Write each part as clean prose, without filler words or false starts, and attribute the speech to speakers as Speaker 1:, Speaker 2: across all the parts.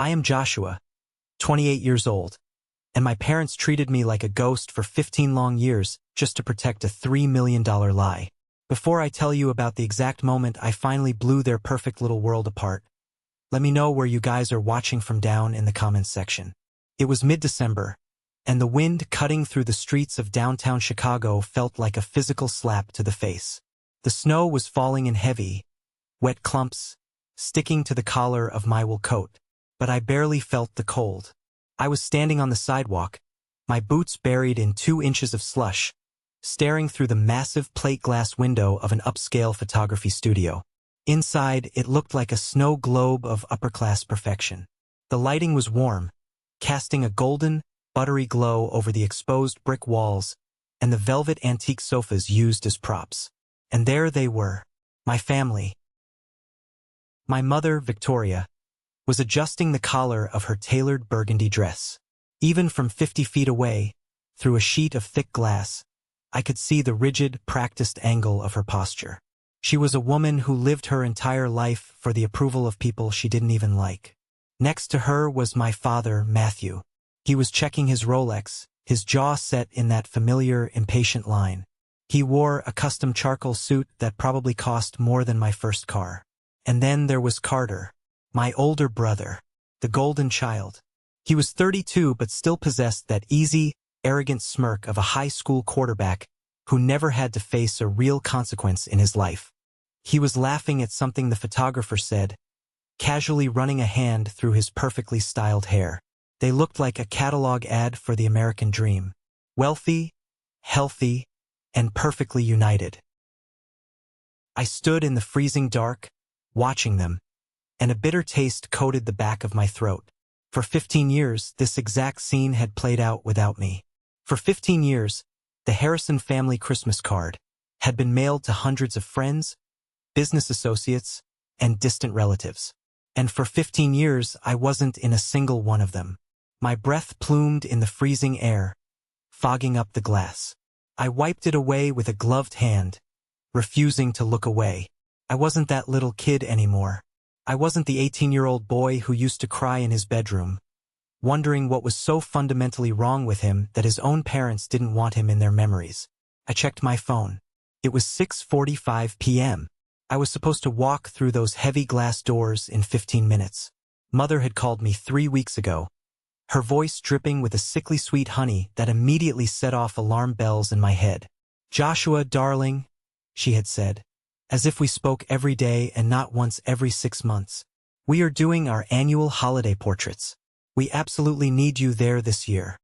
Speaker 1: I am Joshua, 28 years old, and my parents treated me like a ghost for 15 long years just to protect a $3 million lie. Before I tell you about the exact moment I finally blew their perfect little world apart, let me know where you guys are watching from down in the comments section. It was mid-December, and the wind cutting through the streets of downtown Chicago felt like a physical slap to the face. The snow was falling in heavy, wet clumps, sticking to the collar of my wool coat, but I barely felt the cold. I was standing on the sidewalk, my boots buried in 2 inches of slush, staring through the massive plate glass window of an upscale photography studio. Inside, it looked like a snow globe of upper-class perfection. The lighting was warm, casting a golden, buttery glow over the exposed brick walls and the velvet antique sofas used as props. And there they were, my family. My mother, Victoria, was adjusting the collar of her tailored burgundy dress. Even from 50 feet away, through a sheet of thick glass, I could see the rigid, practiced angle of her posture. She was a woman who lived her entire life for the approval of people she didn't even like. Next to her was my father, Matthew. He was checking his Rolex, his jaw set in that familiar, impatient line. He wore a custom charcoal suit that probably cost more than my first car. And then there was Carter, my older brother, the golden child. He was 32 but still possessed that easy, arrogant smirk of a high school quarterback who never had to face a real consequence in his life. He was laughing at something the photographer said, casually running a hand through his perfectly styled hair. They looked like a catalog ad for the American dream. Wealthy, healthy, and perfectly united. I stood in the freezing dark, watching them, and a bitter taste coated the back of my throat. For 15 years, this exact scene had played out without me. For 15 years, the Harrison family Christmas card had been mailed to hundreds of friends, business associates, and distant relatives. And for 15 years, I wasn't in a single one of them. My breath plumed in the freezing air, fogging up the glass. I wiped it away with a gloved hand, refusing to look away. I wasn't that little kid anymore. I wasn't the 18-year-old boy who used to cry in his bedroom, wondering what was so fundamentally wrong with him that his own parents didn't want him in their memories. I checked my phone. It was 6:45 p.m. I was supposed to walk through those heavy glass doors in 15 minutes. Mother had called me 3 weeks ago, her voice dripping with a sickly sweet honey that immediately set off alarm bells in my head. "Joshua, darling," she had said, as if we spoke every day and not once every 6 months. "We are doing our annual holiday portraits. We absolutely need you there this year."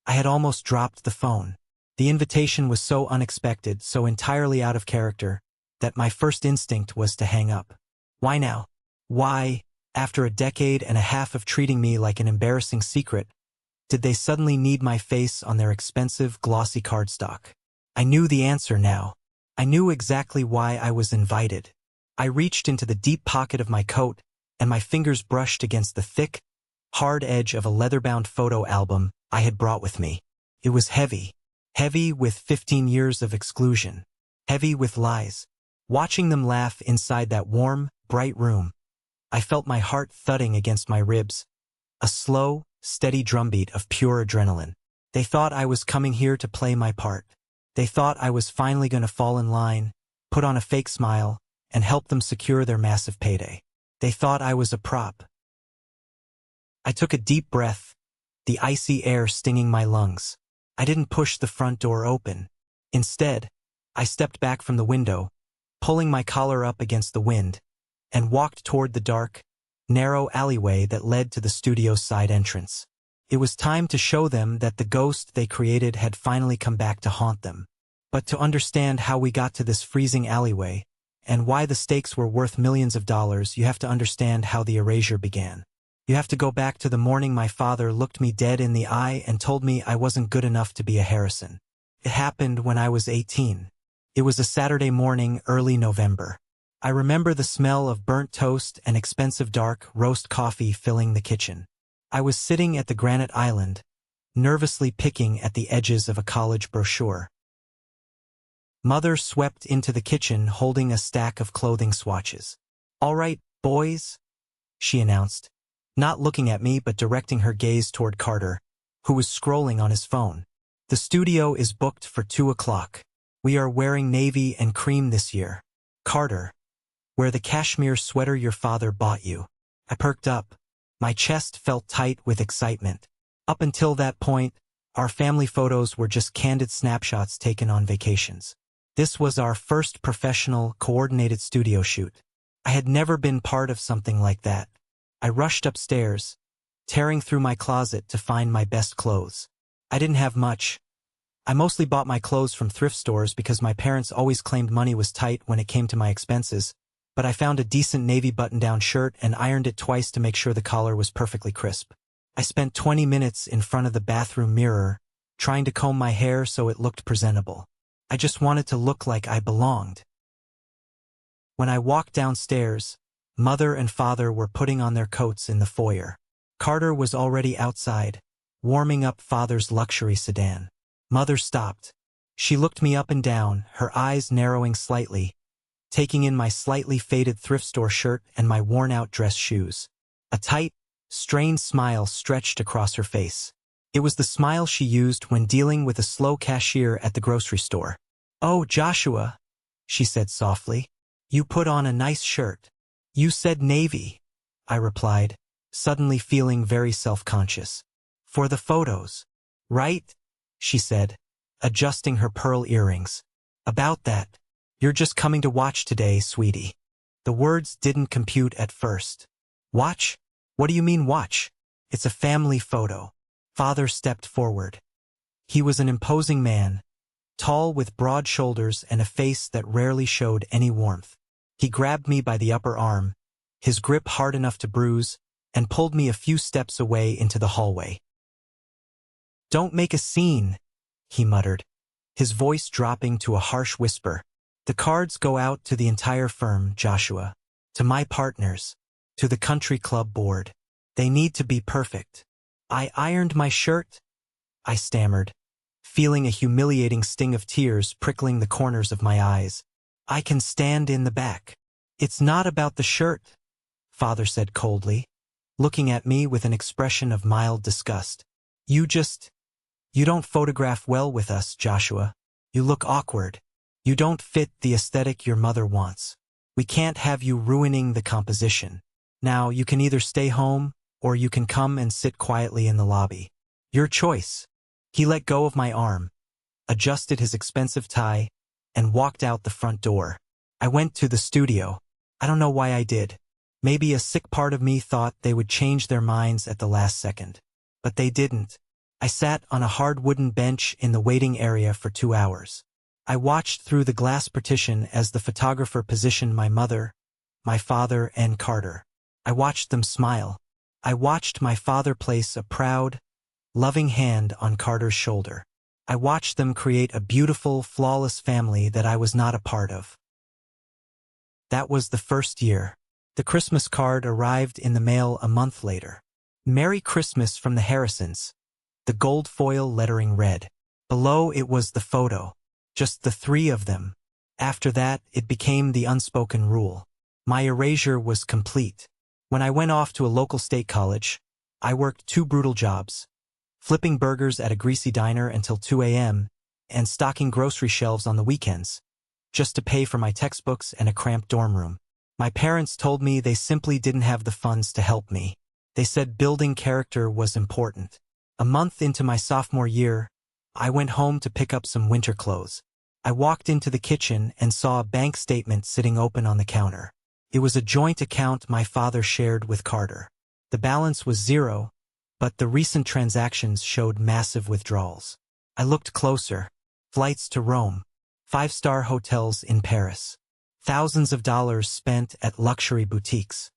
Speaker 1: I had almost dropped the phone. The invitation was so unexpected, so entirely out of character, that my first instinct was to hang up. Why now? Why, after a decade and a half of treating me like an embarrassing secret, did they suddenly need my face on their expensive, glossy cardstock? I knew the answer now. I knew exactly why I was invited. I reached into the deep pocket of my coat, and my fingers brushed against the thick, hard edge of a leather-bound photo album I had brought with me. It was heavy. Heavy with 15 years of exclusion. Heavy with lies. Watching them laugh inside that warm, bright room, I felt my heart thudding against my ribs, a slow, steady drumbeat of pure adrenaline. They thought I was coming here to play my part. They thought I was finally going to fall in line, put on a fake smile, and help them secure their massive payday. They thought I was a prop. I took a deep breath, the icy air stinging my lungs. I didn't push the front door open. Instead, I stepped back from the window, pulling my collar up against the wind, and walked toward the dark, narrow alleyway that led to the studio's side entrance. It was time to show them that the ghost they created had finally come back to haunt them. But to understand how we got to this freezing alleyway, and why the stakes were worth millions of dollars, you have to understand how the erasure began. You have to go back to the morning my father looked me dead in the eye and told me I wasn't good enough to be a Harrison. It happened when I was 18. It was a Saturday morning, early November. I remember the smell of burnt toast and expensive dark roast coffee filling the kitchen. I was sitting at the granite island, nervously picking at the edges of a college brochure. Mother swept into the kitchen holding a stack of clothing swatches. "All right, boys," she announced, not looking at me but directing her gaze toward Carter, who was scrolling on his phone. The studio is booked for 2 o'clock. We are wearing navy and cream this year. Carter, wear the cashmere sweater your father bought you. I perked up. My chest felt tight with excitement. Up until that point, our family photos were just candid snapshots taken on vacations. This was our first professional, coordinated studio shoot. I had never been part of something like that. I rushed upstairs, tearing through my closet to find my best clothes. I didn't have much. I mostly bought my clothes from thrift stores because my parents always claimed money was tight when it came to my expenses, but I found a decent navy button-down shirt and ironed it twice to make sure the collar was perfectly crisp. I spent 20 minutes in front of the bathroom mirror, trying to comb my hair so it looked presentable. I just wanted to look like I belonged. When I walked downstairs, Mother and Father were putting on their coats in the foyer. Carter was already outside, warming up Father's luxury sedan. Mother stopped. She looked me up and down, her eyes narrowing slightly, taking in my slightly faded thrift store shirt and my worn-out dress shoes. A tight, strained smile stretched across her face. It was the smile she used when dealing with a slow cashier at the grocery store. "Oh, Joshua," she said softly. "You put on a nice shirt." "You said navy," I replied, suddenly feeling very self-conscious. "For the photos, right?" she said, adjusting her pearl earrings. "About that. You're just coming to watch today, sweetie." The words didn't compute at first. "Watch? What do you mean watch? It's a family photo." Father stepped forward. He was an imposing man, tall with broad shoulders and a face that rarely showed any warmth. He grabbed me by the upper arm, his grip hard enough to bruise, and pulled me a few steps away into the hallway. "Don't make a scene," he muttered, his voice dropping to a harsh whisper. "The cards go out to the entire firm, Joshua. To my partners. To the country club board. They need to be perfect." "I ironed my shirt," I stammered, feeling a humiliating sting of tears prickling the corners of my eyes. "I can stand in the back." "It's not about the shirt," Father said coldly, looking at me with an expression of mild disgust. You don't photograph well with us, Joshua. You look awkward. You don't fit the aesthetic your mother wants. We can't have you ruining the composition. Now, you can either stay home, or you can come and sit quietly in the lobby. Your choice." He let go of my arm, adjusted his expensive tie, and walked out the front door. I went to the studio. I don't know why I did. Maybe a sick part of me thought they would change their minds at the last second. But they didn't. I sat on a hard wooden bench in the waiting area for 2 hours. I watched through the glass partition as the photographer positioned my mother, my father, and Carter. I watched them smile. I watched my father place a proud, loving hand on Carter's shoulder. I watched them create a beautiful, flawless family that I was not a part of. That was the first year. The Christmas card arrived in the mail a month later. "Merry Christmas from the Harrisons." The gold foil lettering read. Below it was the photo. Just the 3 of them. After that, it became the unspoken rule. My erasure was complete. When I went off to a local state college, I worked 2 brutal jobs. Flipping burgers at a greasy diner until 2 a.m., and stocking grocery shelves on the weekends, just to pay for my textbooks and a cramped dorm room. My parents told me they simply didn't have the funds to help me. They said building character was important. A month into my sophomore year, I went home to pick up some winter clothes. I walked into the kitchen and saw a bank statement sitting open on the counter. It was a joint account my father shared with Carter. The balance was 0, but the recent transactions showed massive withdrawals. I looked closer. Flights to Rome. 5-star hotels in Paris. Thousands of dollars spent at luxury boutiques.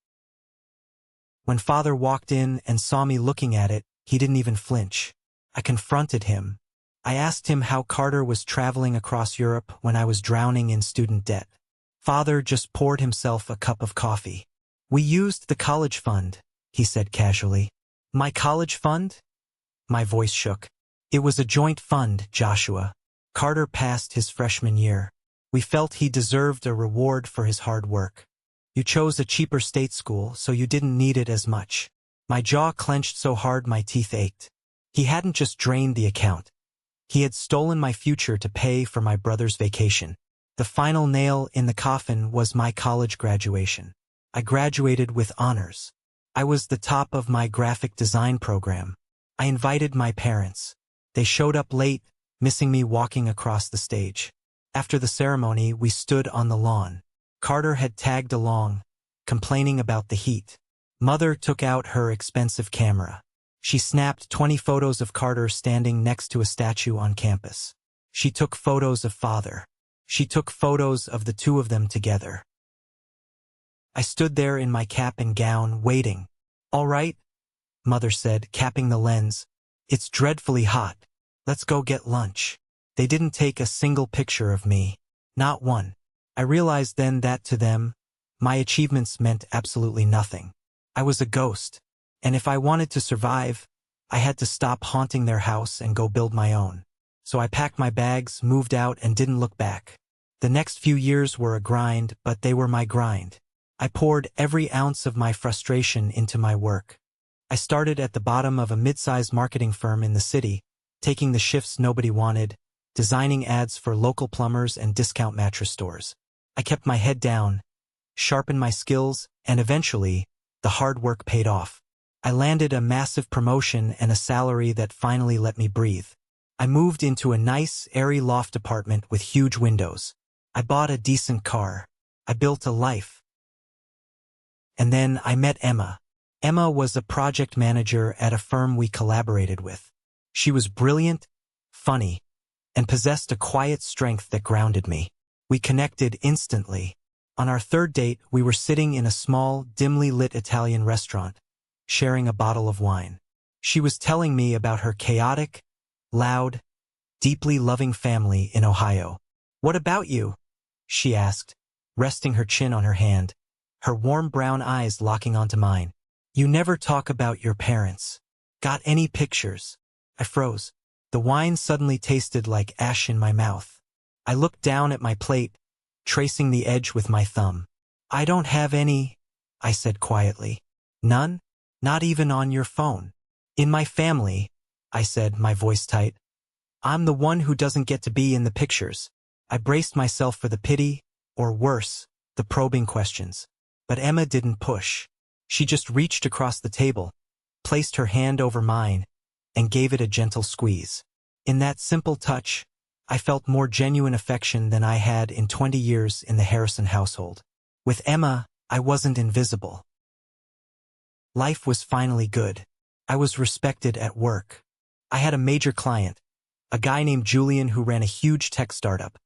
Speaker 1: When Father walked in and saw me looking at it, he didn't even flinch. I confronted him. I asked him how Carter was traveling across Europe when I was drowning in student debt. Father just poured himself a cup of coffee. "We used the college fund," he said casually. "My college fund?" My voice shook. "It was a joint fund, Joshua. Carter passed his freshman year. We felt he deserved a reward for his hard work. You chose a cheaper state school, so you didn't need it as much. My jaw clenched so hard my teeth ached. He hadn't just drained the account. He had stolen my future to pay for my brother's vacation. The final nail in the coffin was my college graduation. I graduated with honors. I was the top of my graphic design program. I invited my parents. They showed up late, missing me walking across the stage. After the ceremony, we stood on the lawn. Carter had tagged along, complaining about the heat. Mother took out her expensive camera. She snapped 20 photos of Carter standing next to a statue on campus. She took photos of father. She took photos of the two of them together. I stood there in my cap and gown, waiting. "All right," Mother said, capping the lens. "It's dreadfully hot. Let's go get lunch." They didn't take a single picture of me. Not one. I realized then that to them, my achievements meant absolutely nothing. I was a ghost. And if I wanted to survive, I had to stop haunting their house and go build my own. So I packed my bags, moved out, and didn't look back. The next few years were a grind, but they were my grind. I poured every ounce of my frustration into my work. I started at the bottom of a mid-sized marketing firm in the city, taking the shifts nobody wanted, designing ads for local plumbers and discount mattress stores. I kept my head down, sharpened my skills, and eventually, the hard work paid off. I landed a massive promotion and a salary that finally let me breathe. I moved into a nice, airy loft apartment with huge windows. I bought a decent car. I built a life. And then I met Emma. Emma was a project manager at a firm we collaborated with. She was brilliant, funny, and possessed a quiet strength that grounded me. We connected instantly. On our third date, we were sitting in a small, dimly lit Italian restaurant, sharing a bottle of wine. She was telling me about her chaotic, loud, deeply loving family in Ohio. "What about you?" she asked, resting her chin on her hand, her warm brown eyes locking onto mine. "You never talk about your parents. Got any pictures?" I froze. The wine suddenly tasted like ash in my mouth. I looked down at my plate, tracing the edge with my thumb. "I don't have any," I said quietly. "None? Not even on your phone?" "In my family," I said, my voice tight. "I'm the one who doesn't get to be in the pictures." I braced myself for the pity, or worse, the probing questions. But Emma didn't push. She just reached across the table, placed her hand over mine, and gave it a gentle squeeze. In that simple touch, I felt more genuine affection than I had in 20 years in the Harrison household. With Emma, I wasn't invisible. Life was finally good. I was respected at work. I had a major client, a guy named Julian who ran a huge tech startup,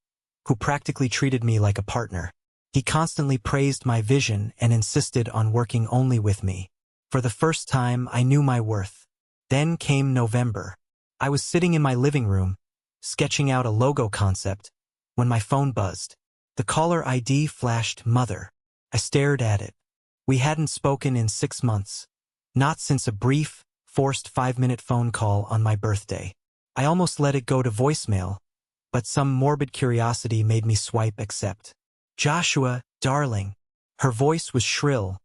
Speaker 1: who practically treated me like a partner. He constantly praised my vision and insisted on working only with me. For the first time, I knew my worth. Then came November. I was sitting in my living room, sketching out a logo concept, when my phone buzzed. The caller ID flashed Mother. I stared at it. We hadn't spoken in 6 months. Not since a brief, forced 5-minute phone call on my birthday. I almost let it go to voicemail, but some morbid curiosity made me swipe accept. "Joshua, darling." Her voice was shrill,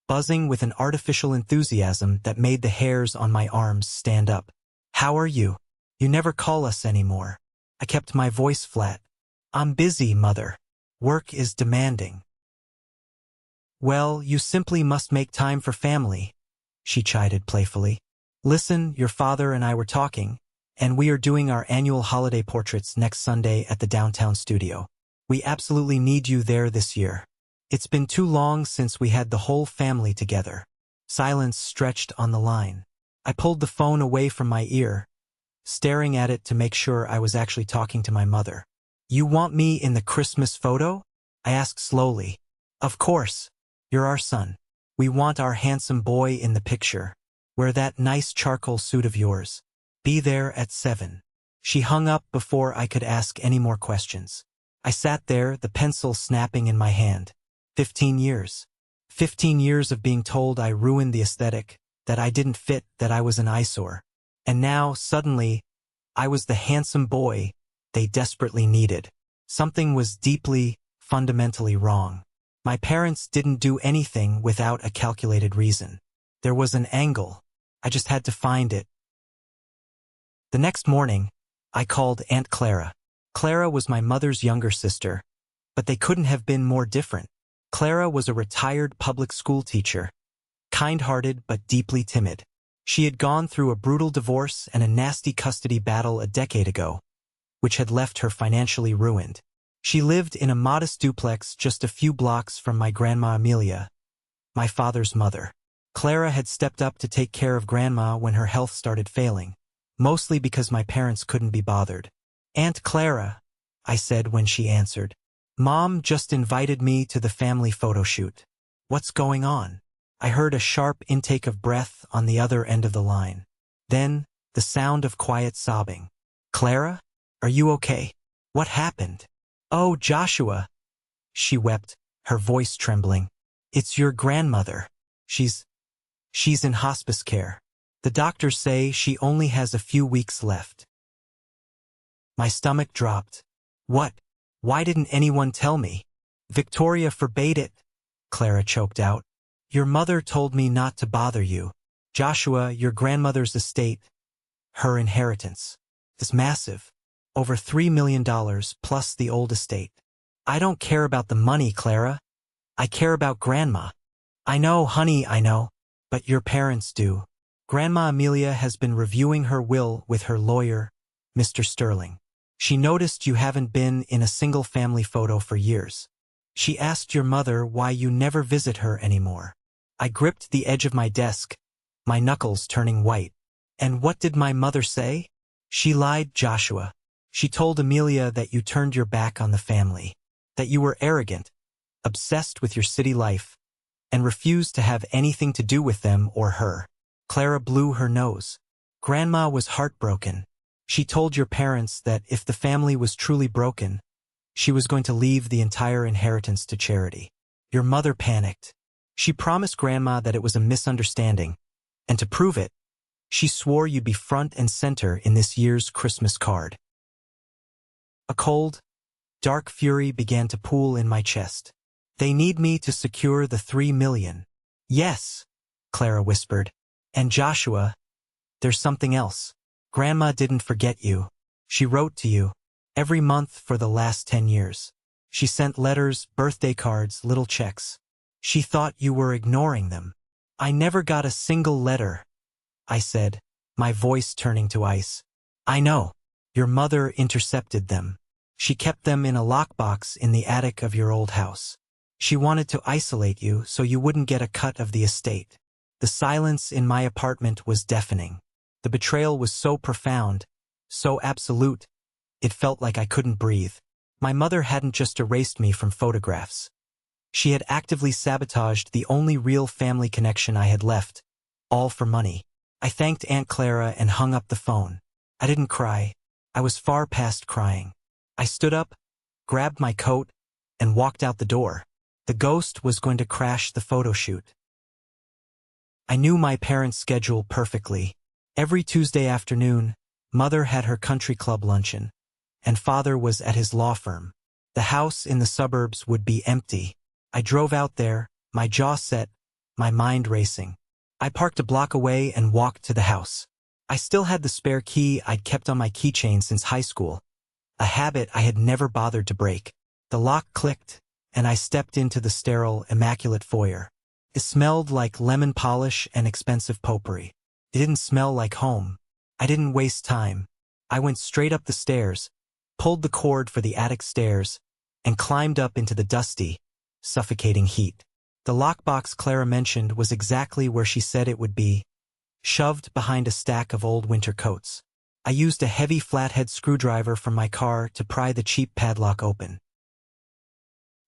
Speaker 1: buzzing with an artificial enthusiasm that made the hairs on my arms stand up. "How are you? You never call us anymore." I kept my voice flat. "I'm busy, Mother. Work is demanding." "Well, you simply must make time for family," she chided playfully. "Listen, your father and I were talking, and we are doing our annual holiday portraits next Sunday at the downtown studio. We absolutely need you there this year. It's been too long since we had the whole family together." Silence stretched on the line. I pulled the phone away from my ear, staring at it to make sure I was actually talking to my mother. "You want me in the Christmas photo?" I asked slowly. "Of course. You're our son. We want our handsome boy in the picture. Wear that nice charcoal suit of yours. Be there at 7. She hung up before I could ask any more questions. I sat there, the pencil snapping in my hand. 15 years. 15 years of being told I ruined the aesthetic, that I didn't fit, that I was an eyesore. And now, suddenly, I was the handsome boy they desperately needed. Something was deeply, fundamentally wrong. My parents didn't do anything without a calculated reason. There was an angle. I just had to find it. The next morning, I called Aunt Clara. Clara was my mother's younger sister, but they couldn't have been more different. Clara was a retired public school teacher, kind-hearted but deeply timid. She had gone through a brutal divorce and a nasty custody battle a decade ago, which had left her financially ruined. She lived in a modest duplex just a few blocks from my Grandma Amelia, my father's mother. Clara had stepped up to take care of Grandma when her health started failing, mostly because my parents couldn't be bothered. "Aunt Clara," I said when she answered. "Mom just invited me to the family photo shoot. What's going on?" I heard a sharp intake of breath on the other end of the line. Then, the sound of quiet sobbing. "Clara? Are you okay? What happened?" "Oh, Joshua," she wept, her voice trembling. "It's your grandmother. She's in hospice care. The doctors say she only has a few weeks left." My stomach dropped. "What? Why didn't anyone tell me?" "Victoria forbade it," Clara choked out. "Your mother told me not to bother you. Joshua, your grandmother's estate, her inheritance, is massive. Over $3 million plus the old estate." "I don't care about the money, Clara. I care about Grandma." "I know, honey, I know. But your parents do. Grandma Amelia has been reviewing her will with her lawyer, Mr. Sterling. She noticed you haven't been in a single family photo for years. She asked your mother why you never visit her anymore." I gripped the edge of my desk, my knuckles turning white. "And what did my mother say?" "She lied, Joshua. She told Amelia that you turned your back on the family, that you were arrogant, obsessed with your city life, and refused to have anything to do with them or her." Clara blew her nose. "Grandma was heartbroken. She told your parents that if the family was truly broken, she was going to leave the entire inheritance to charity. Your mother panicked. She promised Grandma that it was a misunderstanding, and to prove it, she swore you'd be front and center in this year's Christmas card." A cold, dark fury began to pool in my chest. "They need me to secure the $3 million. "Yes," Clara whispered. "And Joshua, there's something else. Grandma didn't forget you. She wrote to you every month for the last 10 years. She sent letters, birthday cards, little checks. She thought you were ignoring them." "I never got a single letter," I said, my voice turning to ice. "I know. Your mother intercepted them. She kept them in a lockbox in the attic of your old house. She wanted to isolate you so you wouldn't get a cut of the estate." The silence in my apartment was deafening. The betrayal was so profound, so absolute, it felt like I couldn't breathe. My mother hadn't just erased me from photographs. She had actively sabotaged the only real family connection I had left, all for money. I thanked Aunt Clara and hung up the phone. I didn't cry. I was far past crying. I stood up, grabbed my coat, and walked out the door. The ghost was going to crash the photo shoot. I knew my parents' schedule perfectly. Every Tuesday afternoon, Mother had her country club luncheon, and Father was at his law firm. The house in the suburbs would be empty. I drove out there, my jaw set, my mind racing. I parked a block away and walked to the house. I still had the spare key I'd kept on my keychain since high school, a habit I had never bothered to break. The lock clicked, and I stepped into the sterile, immaculate foyer. It smelled like lemon polish and expensive potpourri. It didn't smell like home. I didn't waste time. I went straight up the stairs, pulled the cord for the attic stairs, and climbed up into the dusty, suffocating heat. The lockbox Clara mentioned was exactly where she said it would be, shoved behind a stack of old winter coats. I used a heavy flathead screwdriver from my car to pry the cheap padlock open.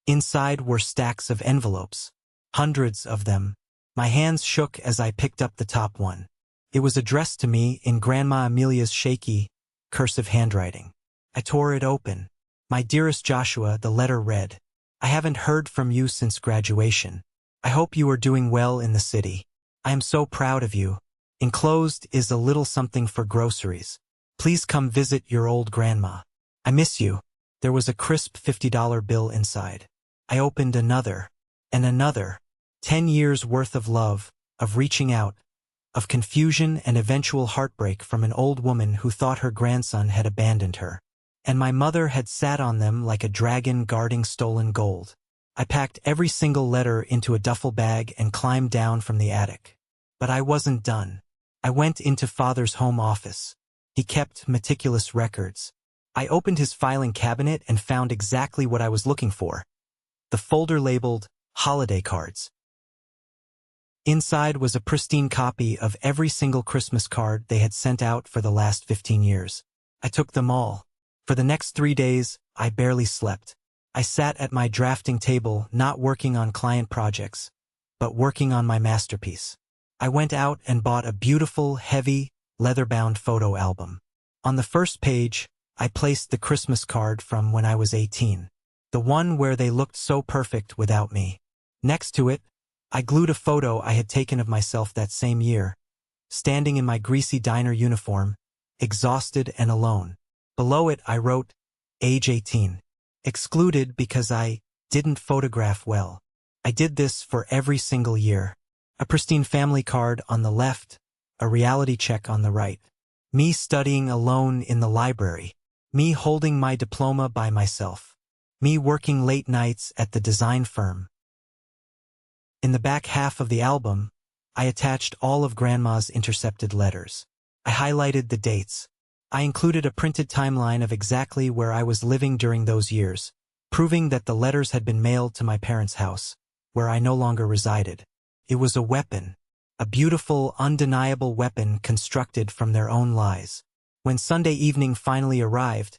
Speaker 1: Inside were stacks of envelopes, hundreds of them. My hands shook as I picked up the top one. It was addressed to me in Grandma Amelia's shaky, cursive handwriting. I tore it open. "My dearest Joshua," the letter read. "I haven't heard from you since graduation. I hope you are doing well in the city. I am so proud of you. Enclosed is a little something for groceries. Please come visit your old grandma. I miss you." There was a crisp $50 bill inside. I opened another, and another. 10 years worth of love, of reaching out, of confusion and eventual heartbreak from an old woman who thought her grandson had abandoned her. And my mother had sat on them like a dragon guarding stolen gold. I packed every single letter into a duffel bag and climbed down from the attic. But I wasn't done. I went into Father's home office. He kept meticulous records. I opened his filing cabinet and found exactly what I was looking for. The folder labeled holiday cards. Inside was a pristine copy of every single Christmas card they had sent out for the last 15 years. I took them all. For the next 3 days, I barely slept. I sat at my drafting table, not working on client projects, but working on my masterpiece. I went out and bought a beautiful, heavy, leather-bound photo album. On the first page, I placed the Christmas card from when I was 18. The one where they looked so perfect without me. Next to it, I glued a photo I had taken of myself that same year, standing in my greasy diner uniform, exhausted and alone. Below it I wrote, age 18. Excluded because I didn't photograph well. I did this for every single year. A pristine family card on the left, a reality check on the right. Me studying alone in the library. Me holding my diploma by myself. Me working late nights at the design firm. In the back half of the album, I attached all of Grandma's intercepted letters. I highlighted the dates. I included a printed timeline of exactly where I was living during those years, proving that the letters had been mailed to my parents' house, where I no longer resided. It was a weapon, a beautiful, undeniable weapon constructed from their own lies. When Sunday evening finally arrived,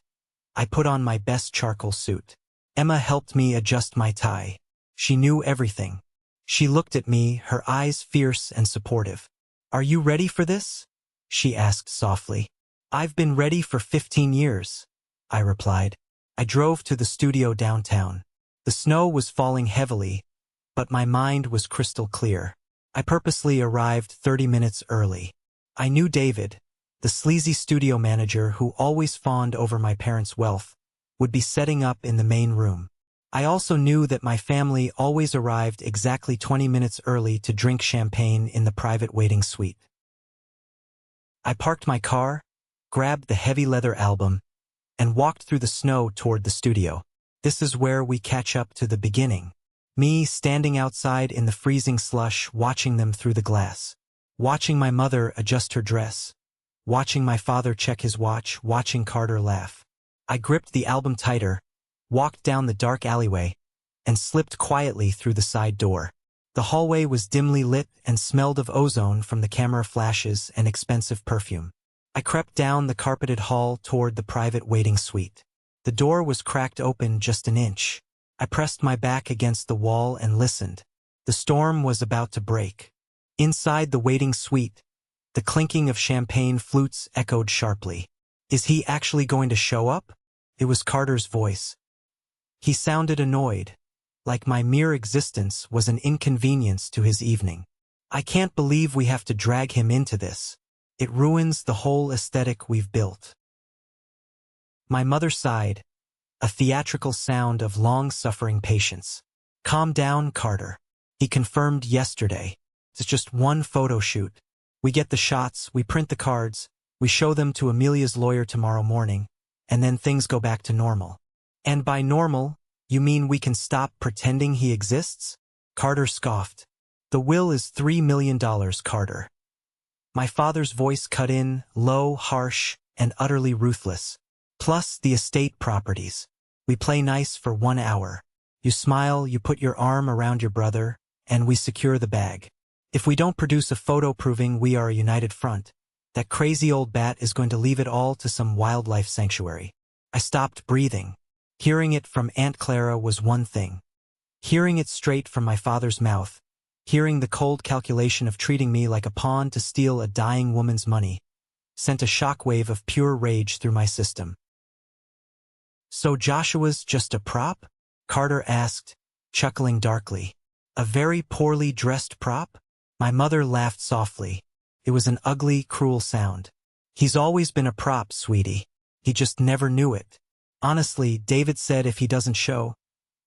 Speaker 1: I put on my best charcoal suit. Emma helped me adjust my tie. She knew everything. She looked at me, her eyes fierce and supportive. "Are you ready for this?" she asked softly. "I've been ready for 15 years, I replied. I drove to the studio downtown. The snow was falling heavily, but my mind was crystal clear. I purposely arrived 30 minutes early. I knew David, the sleazy studio manager who always fawned over my parents' wealth, would be setting up in the main room. I also knew that my family always arrived exactly 20 minutes early to drink champagne in the private waiting suite. I parked my car, grabbed the heavy leather album, and walked through the snow toward the studio. This is where we catch up to the beginning. Me standing outside in the freezing slush, watching them through the glass. Watching my mother adjust her dress. Watching my father check his watch, watching Carter laugh. I gripped the album tighter, walked down the dark alleyway, and slipped quietly through the side door. The hallway was dimly lit and smelled of ozone from the camera flashes and expensive perfume. I crept down the carpeted hall toward the private waiting suite. The door was cracked open just an inch. I pressed my back against the wall and listened. The storm was about to break. Inside the waiting suite, the clinking of champagne flutes echoed sharply. "Is he actually going to show up?" It was Carter's voice. He sounded annoyed, like my mere existence was an inconvenience to his evening. "I can't believe we have to drag him into this. It ruins the whole aesthetic we've built." My mother sighed, a theatrical sound of long-suffering patience. "Calm down, Carter. He confirmed yesterday. It's just one photo shoot. We get the shots, we print the cards, we show them to Amelia's lawyer tomorrow morning, and then things go back to normal." "And by normal, you mean we can stop pretending he exists?" Carter scoffed. "The will is $3 million, Carter." My father's voice cut in, low, harsh, and utterly ruthless. "Plus the estate properties. We play nice for 1 hour. You smile, you put your arm around your brother, and we secure the bag. If we don't produce a photo proving we are a united front, that crazy old bat is going to leave it all to some wildlife sanctuary." I stopped breathing. Hearing it from Aunt Clara was one thing. Hearing it straight from my father's mouth, hearing the cold calculation of treating me like a pawn to steal a dying woman's money, sent a shockwave of pure rage through my system. "So Joshua's just a prop?" Carter asked, chuckling darkly. "A very poorly dressed prop?" My mother laughed softly. It was an ugly, cruel sound. "He's always been a prop, sweetie. He just never knew it. Honestly, David said if he doesn't show,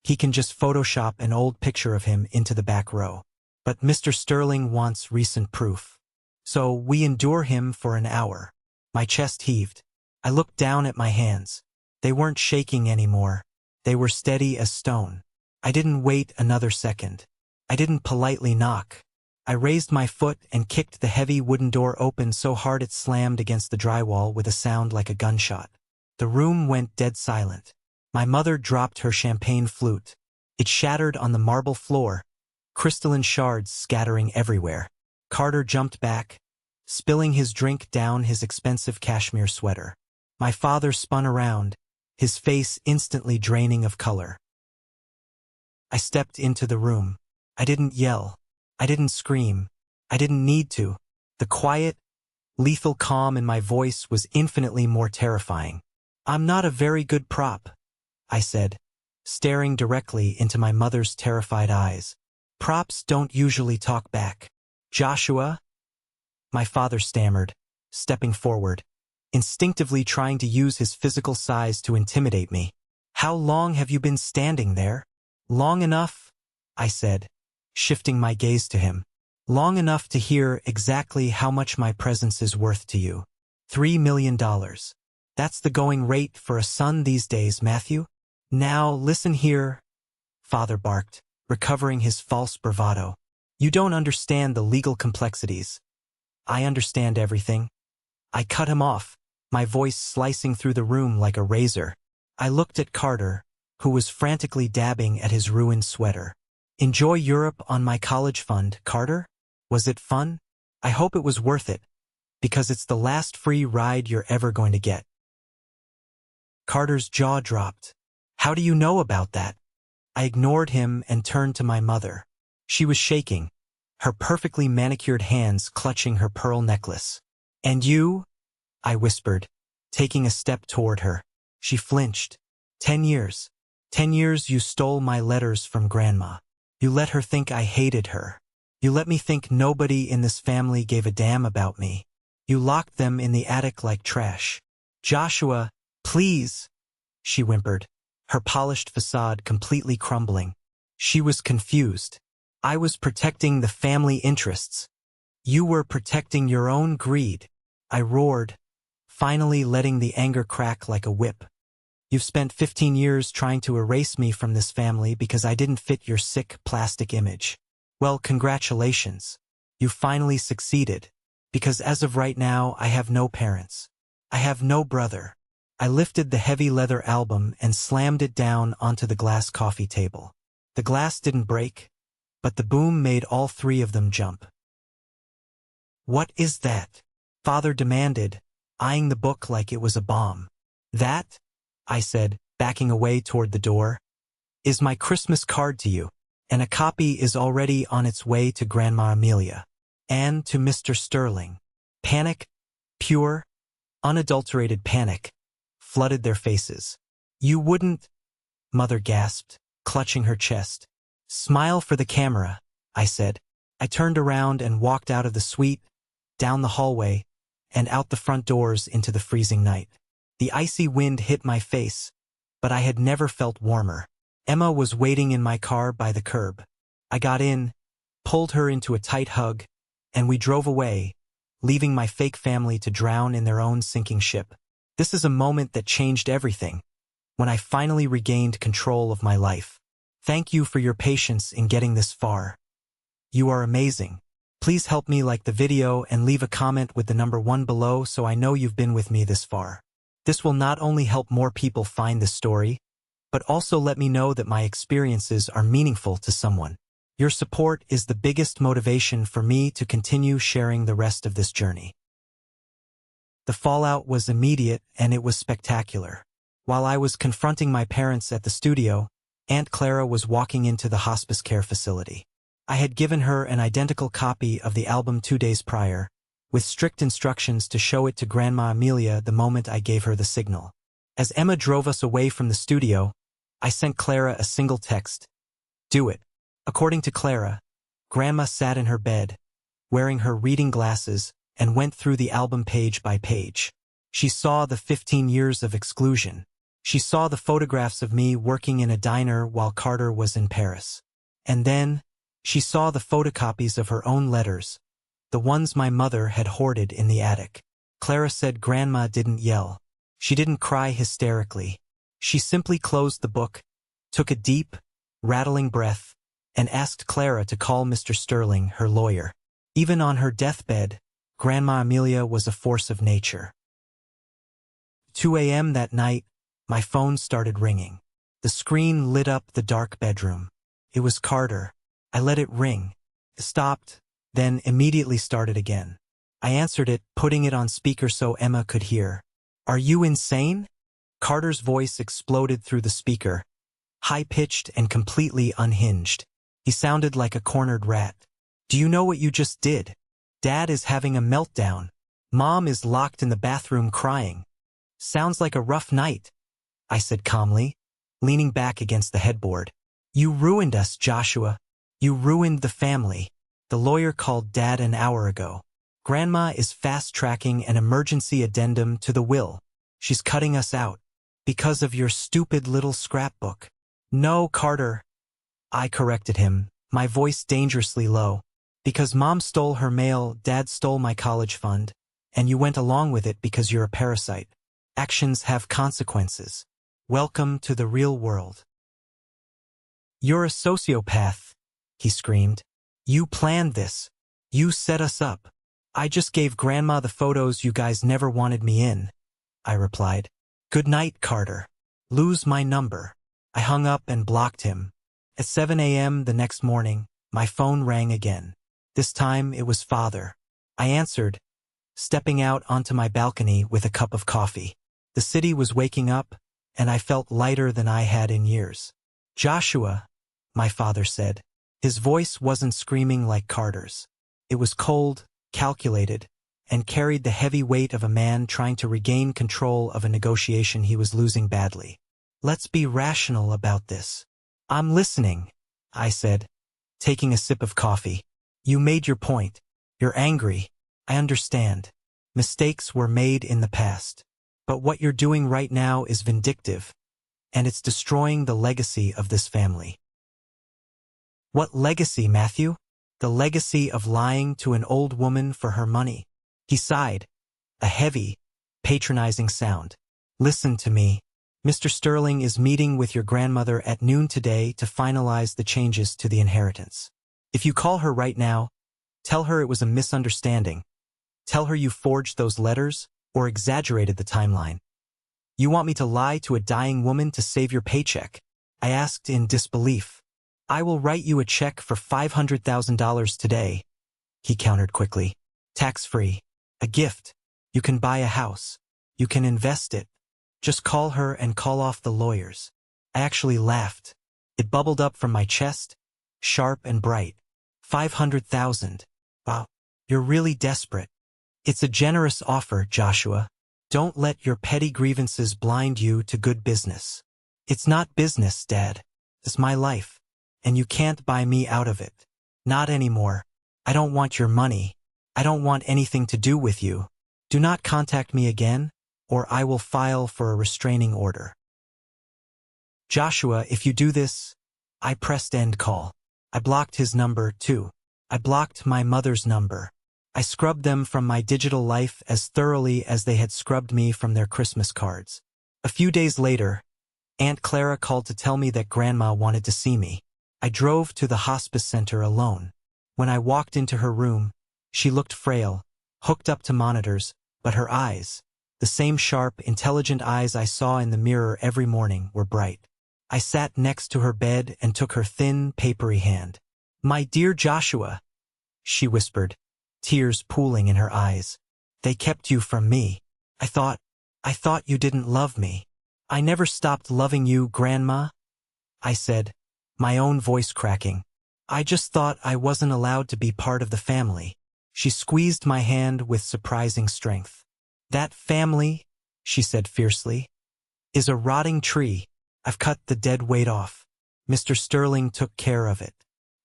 Speaker 1: he can just Photoshop an old picture of him into the back row." But Mr. Sterling wants recent proof. So we endure him for an hour. My chest heaved. I looked down at my hands. They weren't shaking anymore. They were steady as stone. I didn't wait another second. I didn't politely knock. I raised my foot and kicked the heavy wooden door open so hard it slammed against the drywall with a sound like a gunshot. The room went dead silent. My mother dropped her champagne flute. It shattered on the marble floor, crystalline shards scattering everywhere. Carter jumped back, spilling his drink down his expensive cashmere sweater. My father spun around, his face instantly draining of color. I stepped into the room. I didn't yell. I didn't scream. I didn't need to. The quiet, lethal calm in my voice was infinitely more terrifying. "I'm not a very good prop," I said, staring directly into my mother's terrified eyes. "Props don't usually talk back." "Joshua?" My father stammered, stepping forward, instinctively trying to use his physical size to intimidate me. "How long have you been standing there?" "Long enough," I said, shifting my gaze to him. "Long enough to hear exactly how much my presence is worth to you. $3 million. That's the going rate for a son these days, Matthew. Now listen here," Father barked, recovering his false bravado. "You don't understand the legal complexities." "I understand everything." I cut him off, my voice slicing through the room like a razor. I looked at Carter, who was frantically dabbing at his ruined sweater. "Enjoy Europe on my college fund, Carter? Was it fun? I hope it was worth it, because it's the last free ride you're ever going to get." Carter's jaw dropped. "How do you know about that?" I ignored him and turned to my mother. She was shaking, her perfectly manicured hands clutching her pearl necklace. "And you?" I whispered, taking a step toward her. She flinched. 10 years. 10 years you stole my letters from Grandma. You let her think I hated her. You let me think nobody in this family gave a damn about me. You locked them in the attic like trash." "Joshua, please," she whimpered, her polished facade completely crumbling. She was confused. "I was protecting the family interests. You were protecting your own greed." I roared, finally letting the anger crack like a whip. "You've spent 15 years trying to erase me from this family because I didn't fit your sick plastic image. Well, congratulations. You finally succeeded, because as of right now I have no parents. I have no brother." I lifted the heavy leather album and slammed it down onto the glass coffee table. The glass didn't break, but the boom made all three of them jump. "What is that?" Father demanded, eyeing the book like it was a bomb. "That," I said, backing away toward the door, "is my Christmas card to you, and a copy is already on its way to Grandma Amelia. And to Mr. Sterling." Panic, pure, unadulterated panic, flooded their faces. "You wouldn't," Mother gasped, clutching her chest. "Smile for the camera," I said. I turned around and walked out of the suite, down the hallway, and out the front doors into the freezing night. The icy wind hit my face, but I had never felt warmer. Emma was waiting in my car by the curb. I got in, pulled her into a tight hug, and we drove away, leaving my fake family to drown in their own sinking ship. This is a moment that changed everything, when I finally regained control of my life. Thank you for your patience in getting this far. You are amazing. Please help me like the video and leave a comment with the number 1 below so I know you've been with me this far. This will not only help more people find this story, but also let me know that my experiences are meaningful to someone. Your support is the biggest motivation for me to continue sharing the rest of this journey. The fallout was immediate and it was spectacular. While I was confronting my parents at the studio, Aunt Clara was walking into the hospice care facility. I had given her an identical copy of the album 2 days prior, with strict instructions to show it to Grandma Amelia the moment I gave her the signal. As Emma drove us away from the studio, I sent Clara a single text. "Do it." According to Clara, Grandma sat in her bed, wearing her reading glasses, and went through the album page by page. She saw the 15 years of exclusion. She saw the photographs of me working in a diner while Carter was in Paris. And then, She saw the photocopies of her own letters, the ones my mother had hoarded in the attic. Clara said Grandma didn't yell. She didn't cry hysterically. She simply closed the book, took a deep, rattling breath, and asked Clara to call Mr. Sterling, her lawyer. Even on her deathbed, Grandma Amelia was a force of nature. 2 a.m. that night, my phone started ringing. The screen lit up the dark bedroom. It was Carter. I let it ring. It stopped, then immediately started again. I answered it, putting it on speaker so Emma could hear. "Are you insane?" Carter's voice exploded through the speaker, high-pitched and completely unhinged. He sounded like a cornered rat. "Do you know what you just did? Dad is having a meltdown. Mom is locked in the bathroom crying. Sounds like a rough night," I said calmly, leaning back against the headboard. "You ruined us, Joshua. You ruined the family. The lawyer called Dad an hour ago. Grandma is fast-tracking an emergency addendum to the will. She's cutting us out. Because of your stupid little scrapbook." "No, Carter," I corrected him, my voice dangerously low. "Because Mom stole her mail, Dad stole my college fund, and you went along with it because you're a parasite. Actions have consequences. Welcome to the real world." "You're a sociopath," he screamed. "You planned this. You set us up." "I just gave Grandma the photos you guys never wanted me in," I replied. "Good night, Carter. Lose my number." I hung up and blocked him. At 7 a.m. the next morning, my phone rang again. This time it was Father. I answered, stepping out onto my balcony with a cup of coffee. The city was waking up, and I felt lighter than I had in years. "Joshua," my father said. His voice wasn't screaming like Carter's. It was cold, calculated, and carried the heavy weight of a man trying to regain control of a negotiation he was losing badly. "Let's be rational about this." "I'm listening," I said, taking a sip of coffee. "You made your point. You're angry. I understand. Mistakes were made in the past. But what you're doing right now is vindictive, and it's destroying the legacy of this family." "What legacy, Matthew?" "The legacy of lying to an old woman for her money." He sighed, a heavy, patronizing sound. "Listen to me. Mr. Sterling is meeting with your grandmother at noon today to finalize the changes to the inheritance. If you call her right now, tell her it was a misunderstanding. Tell her you forged those letters or exaggerated the timeline." "You want me to lie to a dying woman to save your paycheck?" I asked in disbelief. "I will write you a check for $500,000 today," he countered quickly. "Tax-free. A gift. You can buy a house. You can invest it. Just call her and call off the lawyers." I actually laughed. It bubbled up from my chest, sharp and bright. 500,000. Wow, you're really desperate. It's a generous offer, Joshua. Don't let your petty grievances blind you to good business. It's not business, Dad. It's my life, and you can't buy me out of it. Not anymore. I don't want your money. I don't want anything to do with you. Do not contact me again, or I will file for a restraining order. "Joshua, if you do this..." I pressed end call. I blocked his number, too. I blocked my mother's number. I scrubbed them from my digital life as thoroughly as they had scrubbed me from their Christmas cards. A few days later, Aunt Clara called to tell me that Grandma wanted to see me. I drove to the hospice center alone. When I walked into her room, she looked frail, hooked up to monitors, but her eyes, the same sharp, intelligent eyes I saw in the mirror every morning, were bright. I sat next to her bed and took her thin, papery hand. "My dear Joshua," she whispered, tears pooling in her eyes. "They kept you from me. I thought you didn't love me." "I never stopped loving you, Grandma," I said, my own voice cracking. "I just thought I wasn't allowed to be part of the family." She squeezed my hand with surprising strength. "That family," she said fiercely, "is a rotting tree. I've cut the dead weight off. Mr. Sterling took care of it.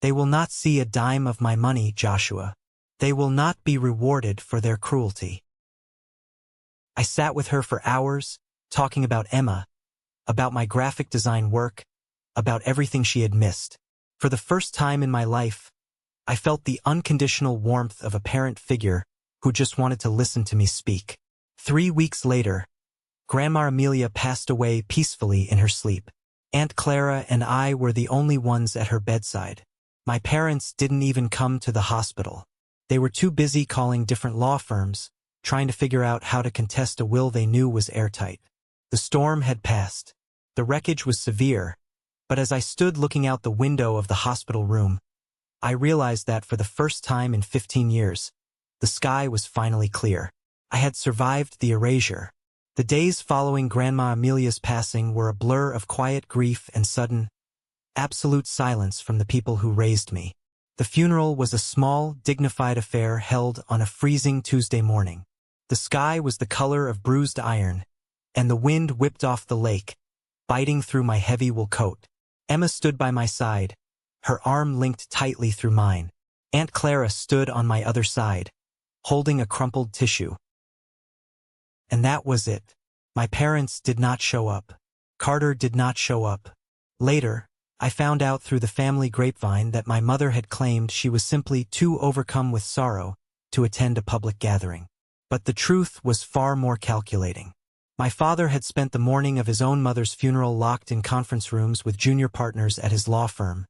Speaker 1: They will not see a dime of my money, Joshua. They will not be rewarded for their cruelty." I sat with her for hours, talking about Emma, about my graphic design work, about everything she had missed. For the first time in my life, I felt the unconditional warmth of a parent figure who just wanted to listen to me speak. 3 weeks later, Grandma Amelia passed away peacefully in her sleep. Aunt Clara and I were the only ones at her bedside. My parents didn't even come to the hospital. They were too busy calling different law firms, trying to figure out how to contest a will they knew was airtight. The storm had passed. The wreckage was severe, but as I stood looking out the window of the hospital room, I realized that for the first time in 15 years, the sky was finally clear. I had survived the erasure. The days following Grandma Amelia's passing were a blur of quiet grief and sudden, absolute silence from the people who raised me. The funeral was a small, dignified affair held on a freezing Tuesday morning. The sky was the color of bruised iron, and the wind whipped off the lake, biting through my heavy wool coat. Emma stood by my side, her arm linked tightly through mine. Aunt Clara stood on my other side, holding a crumpled tissue. And that was it. My parents did not show up. Carter did not show up. Later, I found out through the family grapevine that my mother had claimed she was simply too overcome with sorrow to attend a public gathering. But the truth was far more calculating. My father had spent the morning of his own mother's funeral locked in conference rooms with junior partners at his law firm,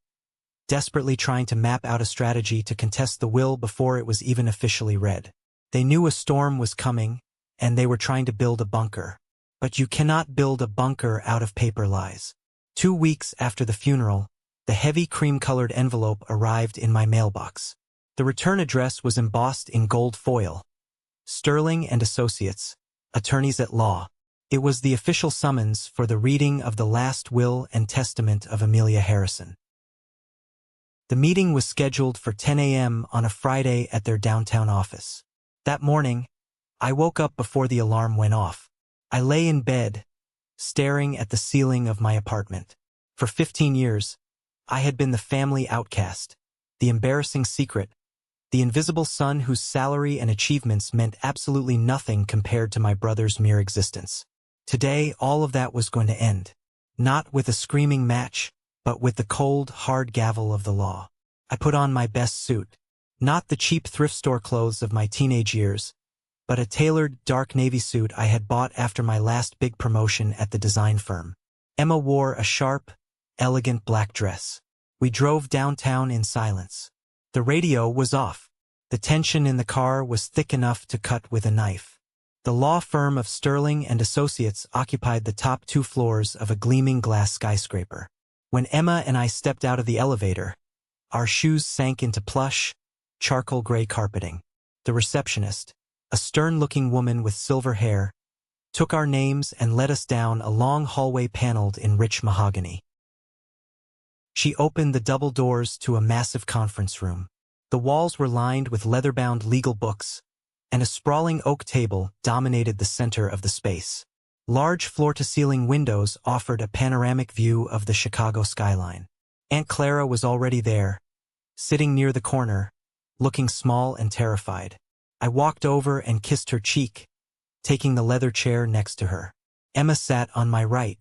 Speaker 1: desperately trying to map out a strategy to contest the will before it was even officially read. They knew a storm was coming, and they were trying to build a bunker. But you cannot build a bunker out of paper lies. 2 weeks after the funeral, the heavy cream-colored envelope arrived in my mailbox. The return address was embossed in gold foil. Sterling and Associates, attorneys at law. It was the official summons for the reading of the last will and testament of Amelia Harrison. The meeting was scheduled for 10 a.m. on a Friday at their downtown office. That morning, I woke up before the alarm went off. I lay in bed, staring at the ceiling of my apartment. For 15 years, I had been the family outcast, the embarrassing secret, the invisible son whose salary and achievements meant absolutely nothing compared to my brother's mere existence. Today, all of that was going to end. Not with a screaming match, but with the cold, hard gavel of the law. I put on my best suit. Not the cheap thrift store clothes of my teenage years, but a tailored, dark navy suit I had bought after my last big promotion at the design firm. Emma wore a sharp, elegant black dress. We drove downtown in silence. The radio was off. The tension in the car was thick enough to cut with a knife. The law firm of Sterling and Associates occupied the top 2 floors of a gleaming glass skyscraper. When Emma and I stepped out of the elevator, our shoes sank into plush, charcoal gray carpeting. The receptionist, a stern-looking woman with silver hair, took our names and led us down a long hallway paneled in rich mahogany. She opened the double doors to a massive conference room. The walls were lined with leather-bound legal books, and a sprawling oak table dominated the center of the space. Large floor-to-ceiling windows offered a panoramic view of the Chicago skyline. Aunt Clara was already there, sitting near the corner, looking small and terrified. I walked over and kissed her cheek, taking the leather chair next to her. Emma sat on my right,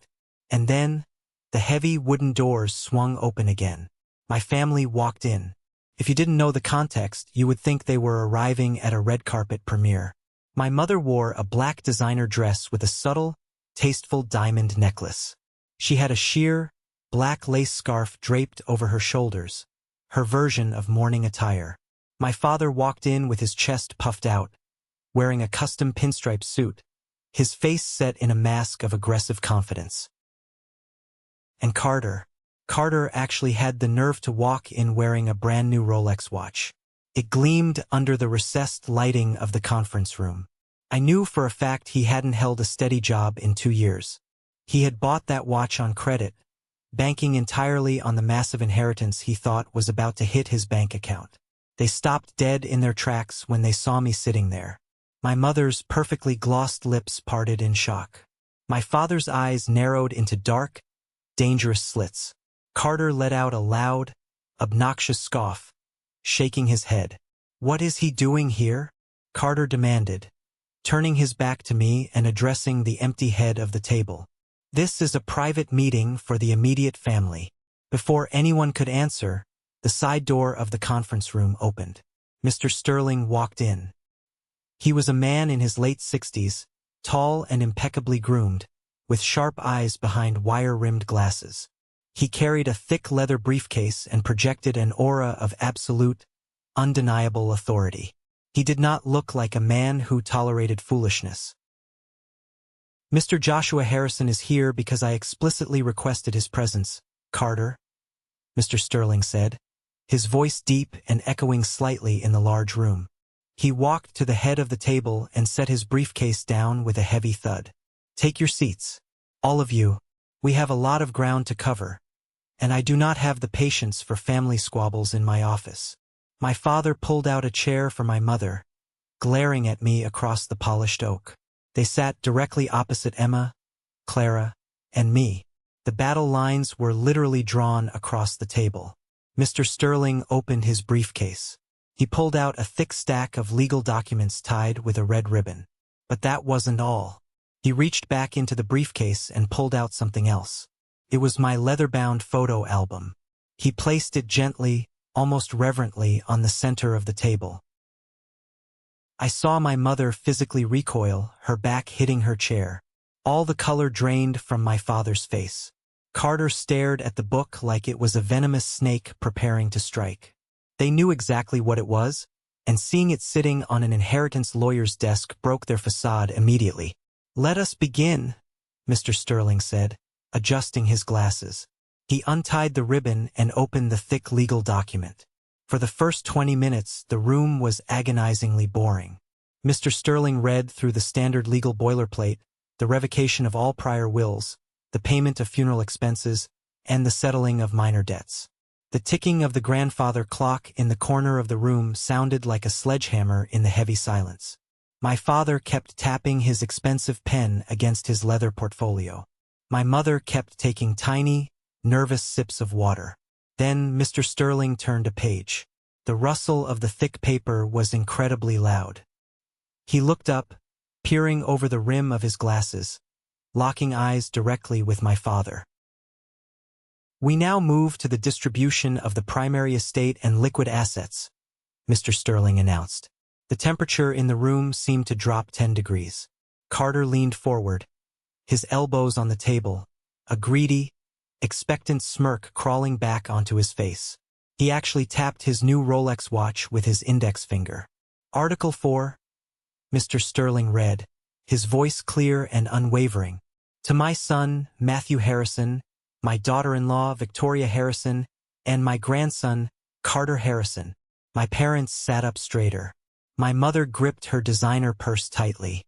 Speaker 1: and then, the heavy wooden doors swung open again. My family walked in. If you didn't know the context, you would think they were arriving at a red carpet premiere. My mother wore a black designer dress with a subtle, tasteful diamond necklace. She had a sheer, black lace scarf draped over her shoulders, her version of morning attire. My father walked in with his chest puffed out, wearing a custom pinstripe suit, his face set in a mask of aggressive confidence. And Carter actually had the nerve to walk in wearing a brand new Rolex watch. It gleamed under the recessed lighting of the conference room. I knew for a fact he hadn't held a steady job in 2 years. He had bought that watch on credit, banking entirely on the massive inheritance he thought was about to hit his bank account. They stopped dead in their tracks when they saw me sitting there. My mother's perfectly glossed lips parted in shock. My father's eyes narrowed into dark, dangerous slits. Carter let out a loud, obnoxious scoff, shaking his head. "What is he doing here?" Carter demanded, turning his back to me and addressing the empty head of the table. "This is a private meeting for the immediate family. Before anyone could answer, the side door of the conference room opened. Mr. Sterling walked in. He was a man in his late 60s, tall and impeccably groomed, with sharp eyes behind wire-rimmed glasses. He carried a thick leather briefcase and projected an aura of absolute, undeniable authority. He did not look like a man who tolerated foolishness. "Mr. Joshua Harrison is here because I explicitly requested his presence, Carter," Mr. Sterling said, his voice deep and echoing slightly in the large room. He walked to the head of the table and set his briefcase down with a heavy thud. "Take your seats. All of you. We have a lot of ground to cover, and I do not have the patience for family squabbles in my office." My father pulled out a chair for my mother, glaring at me across the polished oak. They sat directly opposite Emma, Clara, and me. The battle lines were literally drawn across the table. Mr. Sterling opened his briefcase. He pulled out a thick stack of legal documents tied with a red ribbon. But that wasn't all. He reached back into the briefcase and pulled out something else. It was my leather-bound photo album. He placed it gently, almost reverently, on the center of the table. I saw my mother physically recoil, her back hitting her chair. All the color drained from my father's face. Carter stared at the book like it was a venomous snake preparing to strike. They knew exactly what it was, and seeing it sitting on an inheritance lawyer's desk broke their facade immediately. "Let us begin," Mr. Sterling said, adjusting his glasses. He untied the ribbon and opened the thick legal document. For the first 20 minutes, the room was agonizingly boring. Mr. Sterling read through the standard legal boilerplate, the revocation of all prior wills, the payment of funeral expenses, and the settling of minor debts. The ticking of the grandfather clock in the corner of the room sounded like a sledgehammer in the heavy silence. My father kept tapping his expensive pen against his leather portfolio. My mother kept taking tiny, nervous sips of water. Then Mr. Sterling turned a page. The rustle of the thick paper was incredibly loud. He looked up, peering over the rim of his glasses, locking eyes directly with my father. "We now move to the distribution of the primary estate and liquid assets," Mr. Sterling announced. The temperature in the room seemed to drop 10 degrees. Carter leaned forward, his elbows on the table, a greedy, expectant smirk crawling back onto his face. He actually tapped his new Rolex watch with his index finger. "Article 4, Mr. Sterling read, his voice clear and unwavering. "To my son, Matthew Harrison, my daughter-in-law, Victoria Harrison, and my grandson, Carter Harrison." My parents sat up straighter. My mother gripped her designer purse tightly.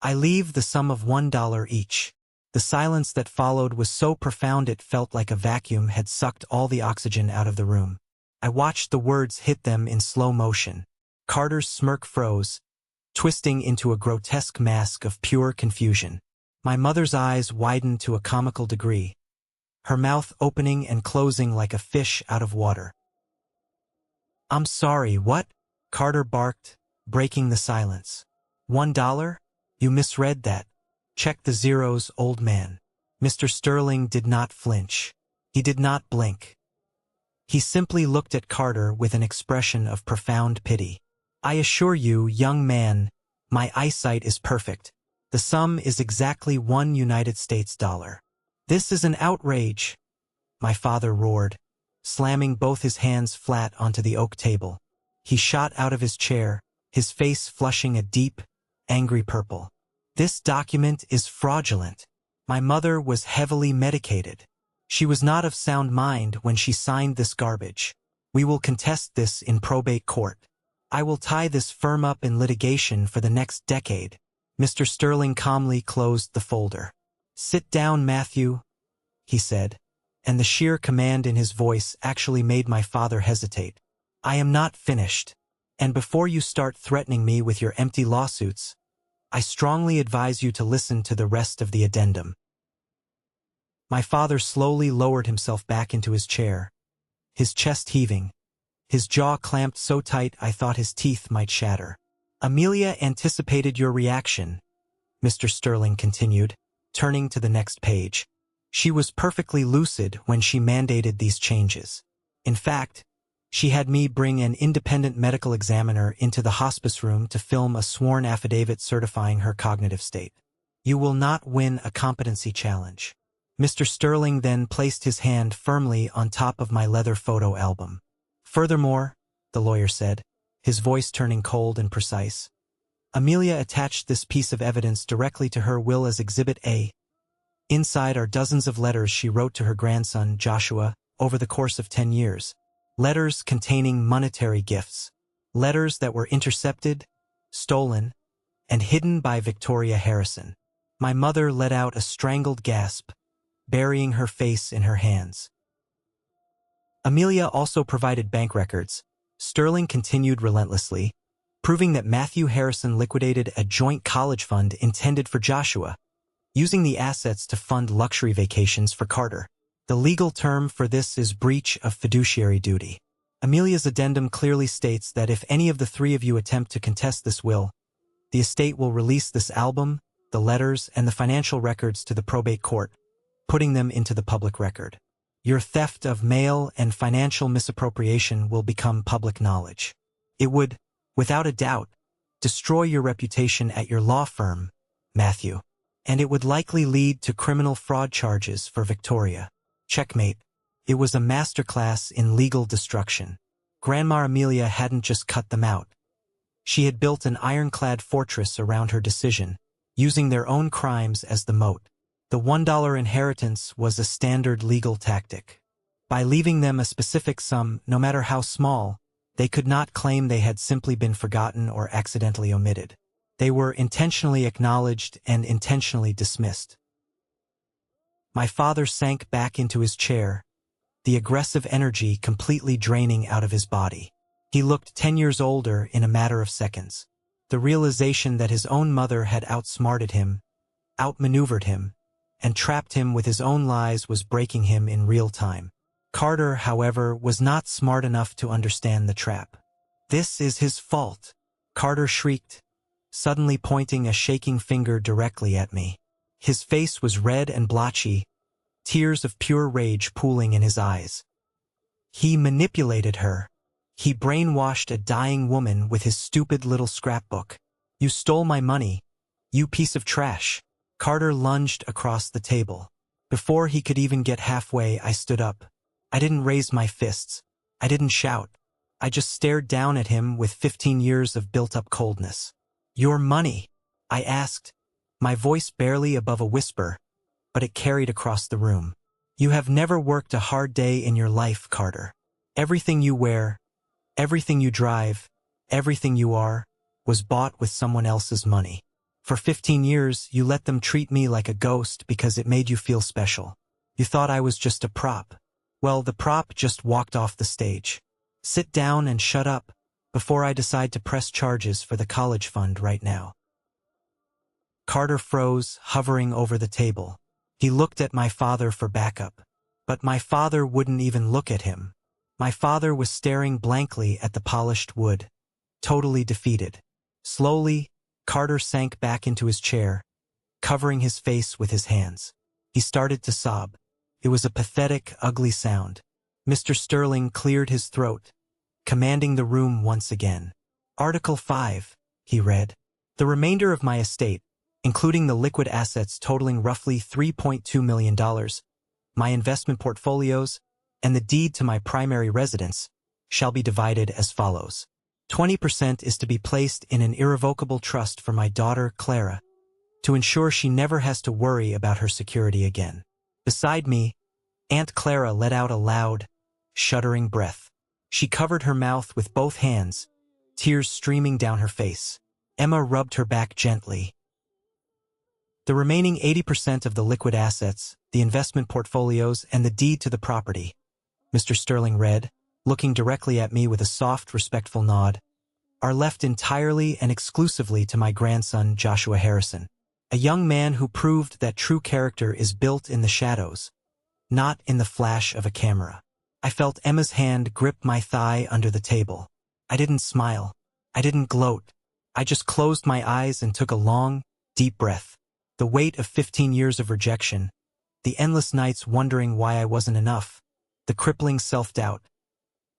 Speaker 1: "I leave the sum of $1 each." The silence that followed was so profound it felt like a vacuum had sucked all the oxygen out of the room. I watched the words hit them in slow motion. Carter's smirk froze, twisting into a grotesque mask of pure confusion. My mother's eyes widened to a comical degree, her mouth opening and closing like a fish out of water. "I'm sorry, what?" Carter barked, breaking the silence. $1? You misread that. Check the zeros, old man." Mr. Sterling did not flinch. He did not blink. He simply looked at Carter with an expression of profound pity. "I assure you, young man, my eyesight is perfect. The sum is exactly $1 US. This is an outrage," my father roared, slamming both his hands flat onto the oak table. He shot out of his chair, his face flushing a deep, angry purple. "This document is fraudulent. My mother was heavily medicated. She was not of sound mind when she signed this garbage. We will contest this in probate court. I will tie this firm up in litigation for the next decade." Mr. Sterling calmly closed the folder. "Sit down, Matthew," he said, and the sheer command in his voice actually made my father hesitate. "I am not finished, and before you start threatening me with your empty lawsuits, I strongly advise you to listen to the rest of the addendum." My father slowly lowered himself back into his chair, his chest heaving, his jaw clamped so tight I thought his teeth might shatter. "Amelia anticipated your reaction," Mr. Sterling continued, turning to the next page. She was perfectly lucid when she mandated these changes. In fact, she had me bring an independent medical examiner into the hospice room to film a sworn affidavit certifying her cognitive state. You will not win a competency challenge. Mr. Sterling then placed his hand firmly on top of my leather photo album. Furthermore, the lawyer said, his voice turning cold and precise, Amelia attached this piece of evidence directly to her will as Exhibit A. Inside are dozens of letters she wrote to her grandson, Joshua, over the course of 10 years. Letters containing monetary gifts. Letters that were intercepted, stolen, and hidden by Victoria Harrison. My mother let out a strangled gasp, burying her face in her hands. Amelia also provided bank records. Sterling continued relentlessly, proving that Matthew Harrison liquidated a joint college fund intended for Joshua, using the assets to fund luxury vacations for Carter. The legal term for this is breach of fiduciary duty. Amelia's addendum clearly states that if any of the three of you attempt to contest this will, the estate will release this album, the letters, and the financial records to the probate court, putting them into the public record. Your theft of mail and financial misappropriation will become public knowledge. It would, without a doubt, destroy your reputation at your law firm, Matthew, and it would likely lead to criminal fraud charges for Victoria. Checkmate. It was a masterclass in legal destruction. Grandma Amelia hadn't just cut them out. She had built an ironclad fortress around her decision, using their own crimes as the moat. The $1 inheritance was a standard legal tactic. By leaving them a specific sum, no matter how small, they could not claim they had simply been forgotten or accidentally omitted. They were intentionally acknowledged and intentionally dismissed. My father sank back into his chair, the aggressive energy completely draining out of his body. He looked 10 years older in a matter of seconds. The realization that his own mother had outsmarted him, outmaneuvered him, and trapped him with his own lies was breaking him in real time. Carter, however, was not smart enough to understand the trap. This is his fault, Carter shrieked, suddenly pointing a shaking finger directly at me. His face was red and blotchy, tears of pure rage pooling in his eyes. He manipulated her. He brainwashed a dying woman with his stupid little scrapbook. You stole my money, you piece of trash. Carter lunged across the table. Before he could even get halfway, I stood up. I didn't raise my fists. I didn't shout. I just stared down at him with 15 years of built-up coldness. Your money, I asked, my voice barely above a whisper, but it carried across the room. You have never worked a hard day in your life, Carter. Everything you wear, everything you drive, everything you are, was bought with someone else's money. For 15 years, you let them treat me like a ghost because it made you feel special. You thought I was just a prop. Well, the prop just walked off the stage. Sit down and shut up before I decide to press charges for the college fund right now. Carter froze, hovering over the table. He looked at my father for backup. But my father wouldn't even look at him. My father was staring blankly at the polished wood, totally defeated. Slowly, Carter sank back into his chair, covering his face with his hands. He started to sob. It was a pathetic, ugly sound. Mr. Sterling cleared his throat, commanding the room once again. Article 5, he read. The remainder of my estate, including the liquid assets totaling roughly $3.2 million, my investment portfolios, and the deed to my primary residence, shall be divided as follows. 20% is to be placed in an irrevocable trust for my daughter, Clara, to ensure she never has to worry about her security again. Beside me, Aunt Clara let out a loud, shuddering breath. She covered her mouth with both hands, tears streaming down her face. Emma rubbed her back gently. The remaining 80% of the liquid assets, the investment portfolios, and the deed to the property, Mr. Sterling read, looking directly at me with a soft, respectful nod, are left entirely and exclusively to my grandson, Joshua Harrison, a young man who proved that true character is built in the shadows, not in the flash of a camera. I felt Emma's hand grip my thigh under the table. I didn't smile. I didn't gloat. I just closed my eyes and took a long, deep breath. The weight of 15 years of rejection, the endless nights wondering why I wasn't enough, the crippling self-doubt.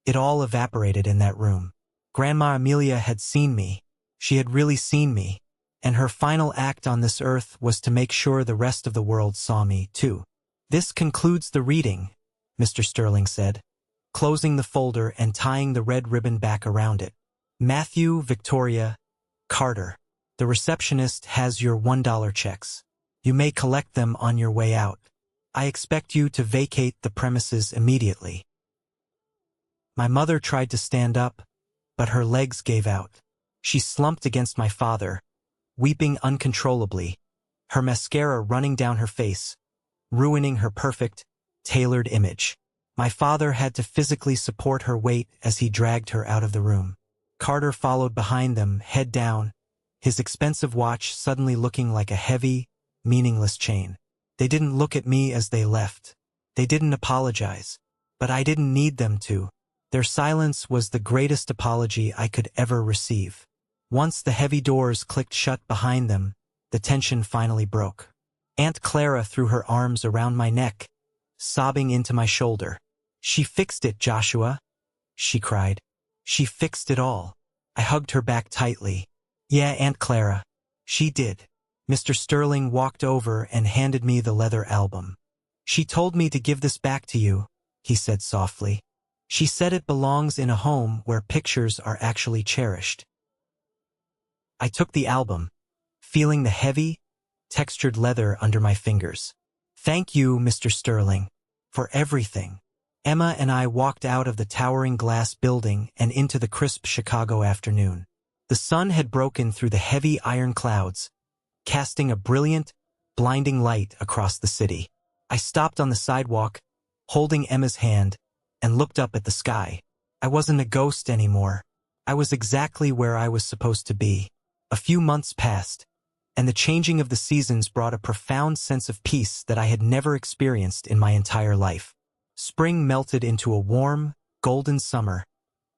Speaker 1: It all evaporated in that room. Grandma Amelia had seen me. She had really seen me. And her final act on this earth was to make sure the rest of the world saw me, too. "This concludes the reading," Mr. Sterling said, closing the folder and tying the red ribbon back around it. "Matthew, Victoria, Carter. The receptionist has your $1 checks. You may collect them on your way out. I expect you to vacate the premises immediately." My mother tried to stand up, but her legs gave out. She slumped against my father, weeping uncontrollably, her mascara running down her face, ruining her perfect, tailored image. My father had to physically support her weight as he dragged her out of the room. Carter followed behind them, head down, his expensive watch suddenly looking like a heavy, meaningless chain. They didn't look at me as they left. They didn't apologize. But I didn't need them to. Their silence was the greatest apology I could ever receive. Once the heavy doors clicked shut behind them, the tension finally broke. Aunt Clara threw her arms around my neck, sobbing into my shoulder. "She fixed it, Joshua," she cried. "She fixed it all." I hugged her back tightly. "Yeah, Aunt Clara, she did." Mr. Sterling walked over and handed me the leather album. "She told me to give this back to you," he said softly. "She said it belongs in a home where pictures are actually cherished." I took the album, feeling the heavy, textured leather under my fingers. "Thank you, Mr. Sterling, for everything." Emma and I walked out of the towering glass building and into the crisp Chicago afternoon. The sun had broken through the heavy iron clouds, casting a brilliant, blinding light across the city. I stopped on the sidewalk, holding Emma's hand, and looked up at the sky. I wasn't a ghost anymore. I was exactly where I was supposed to be. A few months passed, and the changing of the seasons brought a profound sense of peace that I had never experienced in my entire life. Spring melted into a warm, golden summer,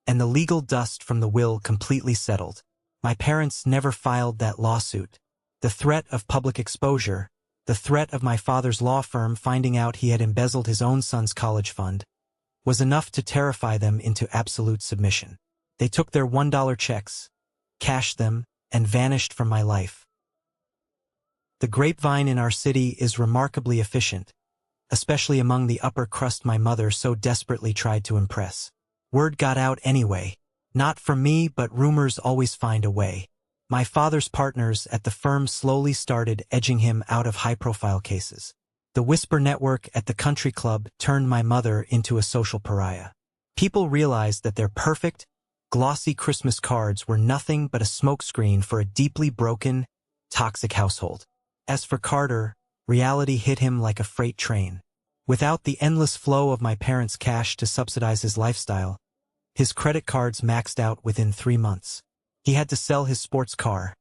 Speaker 1: and the legal dust from the will completely settled. My parents never filed that lawsuit. The threat of public exposure, the threat of my father's law firm finding out he had embezzled his own son's college fund, was enough to terrify them into absolute submission. They took their $1 checks, cashed them, and vanished from my life. The grapevine in our city is remarkably efficient, especially among the upper crust my mother so desperately tried to impress. Word got out anyway. Not from me, but rumors always find a way. My father's partners at the firm slowly started edging him out of high-profile cases. The whisper network at the country club turned my mother into a social pariah. People realized that their perfect, glossy Christmas cards were nothing but a smokescreen for a deeply broken, toxic household. As for Carter, reality hit him like a freight train. Without the endless flow of my parents' cash to subsidize his lifestyle, his credit cards maxed out within 3 months. He had to sell his sports car,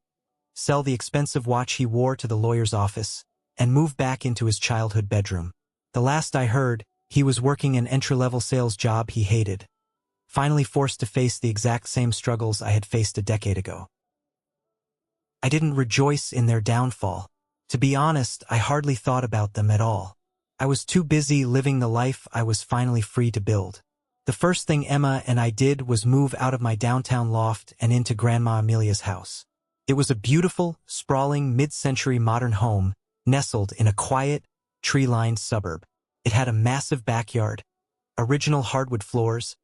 Speaker 1: sell the expensive watch he wore to the lawyer's office, and move back into his childhood bedroom. The last I heard, he was working an entry-level sales job he hated, finally forced to face the exact same struggles I had faced a decade ago. I didn't rejoice in their downfall. To be honest, I hardly thought about them at all. I was too busy living the life I was finally free to build. The first thing Emma and I did was move out of my downtown loft and into Grandma Amelia's house. It was a beautiful, sprawling, mid-century modern home nestled in a quiet, tree-lined suburb. It had a massive backyard, original hardwood floors,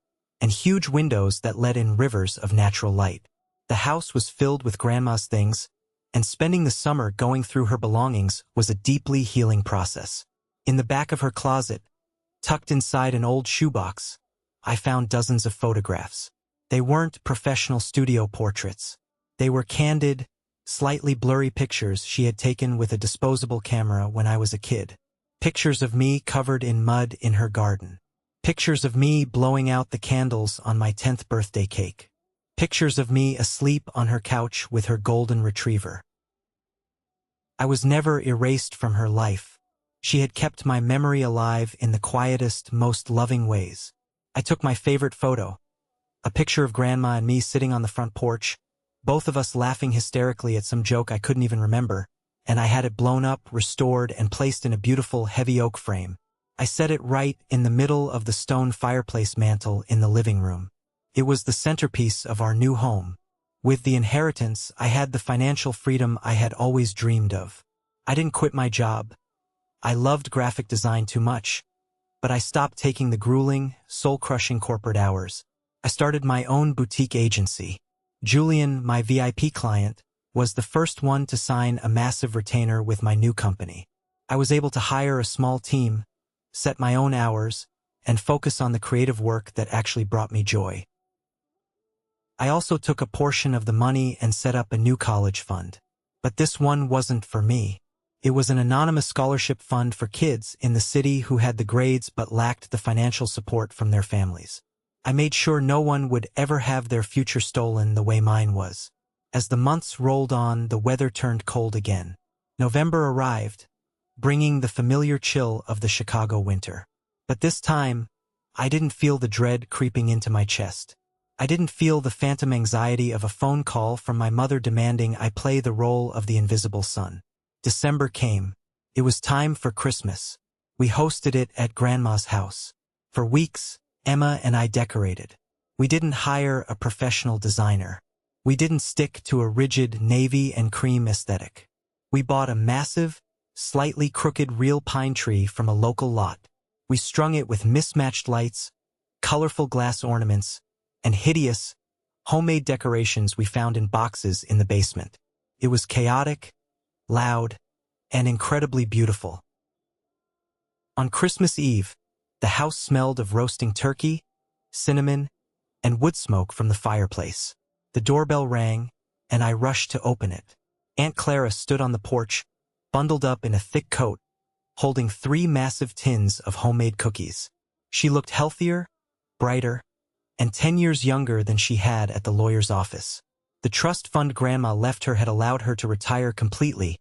Speaker 1: and huge windows that let in rivers of natural light. The house was filled with Grandma's things, and spending the summer going through her belongings was a deeply healing process. In the back of her closet, tucked inside an old shoebox, I found dozens of photographs. They weren't professional studio portraits. They were candid, slightly blurry pictures she had taken with a disposable camera when I was a kid. Pictures of me covered in mud in her garden. Pictures of me blowing out the candles on my 10th birthday cake. Pictures of me asleep on her couch with her golden retriever. I was never erased from her life. She had kept my memory alive in the quietest, most loving ways. I took my favorite photo, a picture of Grandma and me sitting on the front porch, both of us laughing hysterically at some joke I couldn't even remember, and I had it blown up, restored, and placed in a beautiful heavy oak frame. I set it right in the middle of the stone fireplace mantel in the living room. It was the centerpiece of our new home. With the inheritance, I had the financial freedom I had always dreamed of. I didn't quit my job. I loved graphic design too much, but I stopped taking the grueling, soul-crushing corporate hours. I started my own boutique agency. Julian, my VIP client, was the first one to sign a massive retainer with my new company. I was able to hire a small team, set my own hours, and focus on the creative work that actually brought me joy. I also took a portion of the money and set up a new college fund. But this one wasn't for me. It was an anonymous scholarship fund for kids in the city who had the grades but lacked the financial support from their families. I made sure no one would ever have their future stolen the way mine was. As the months rolled on, the weather turned cold again. November arrived, bringing the familiar chill of the Chicago winter. But this time, I didn't feel the dread creeping into my chest. I didn't feel the phantom anxiety of a phone call from my mother demanding I play the role of the invisible son. December came. It was time for Christmas. We hosted it at Grandma's house. For weeks, Emma and I decorated. We didn't hire a professional designer. We didn't stick to a rigid navy and cream aesthetic. We bought a massive, slightly crooked real pine tree from a local lot. We strung it with mismatched lights, colorful glass ornaments, and hideous, homemade decorations we found in boxes in the basement. It was chaotic, loud, and incredibly beautiful. On Christmas Eve, the house smelled of roasting turkey, cinnamon, and wood smoke from the fireplace. The doorbell rang, and I rushed to open it. Aunt Clara stood on the porch, bundled up in a thick coat, holding 3 massive tins of homemade cookies. She looked healthier, brighter, and 10 years younger than she had at the lawyer's office. The trust fund Grandma left her had allowed her to retire completely,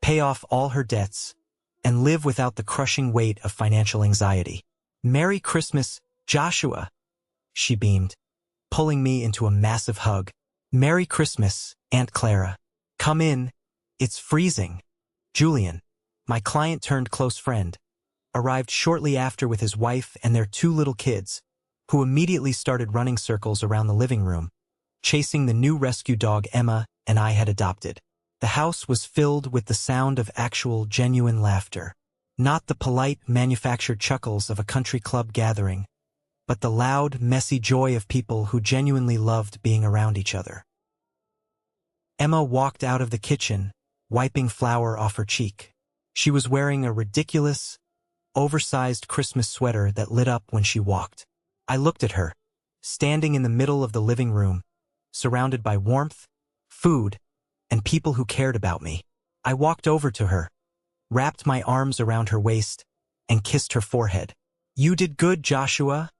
Speaker 1: pay off all her debts, and live without the crushing weight of financial anxiety. "Merry Christmas, Joshua," she beamed, pulling me into a massive hug. "Merry Christmas, Aunt Clara. Come in, it's freezing." Julian, my client turned close friend, arrived shortly after with his wife and their 2 little kids, who immediately started running circles around the living room, chasing the new rescue dog Emma and I had adopted. The house was filled with the sound of actual, genuine laughter. Not the polite, manufactured chuckles of a country club gathering, but the loud, messy joy of people who genuinely loved being around each other. Emma walked out of the kitchen, wiping flour off her cheek. She was wearing a ridiculous, oversized Christmas sweater that lit up when she walked. I looked at her, standing in the middle of the living room, surrounded by warmth, food, and people who cared about me. I walked over to her, wrapped my arms around her waist, and kissed her forehead. "You did good, Joshua,"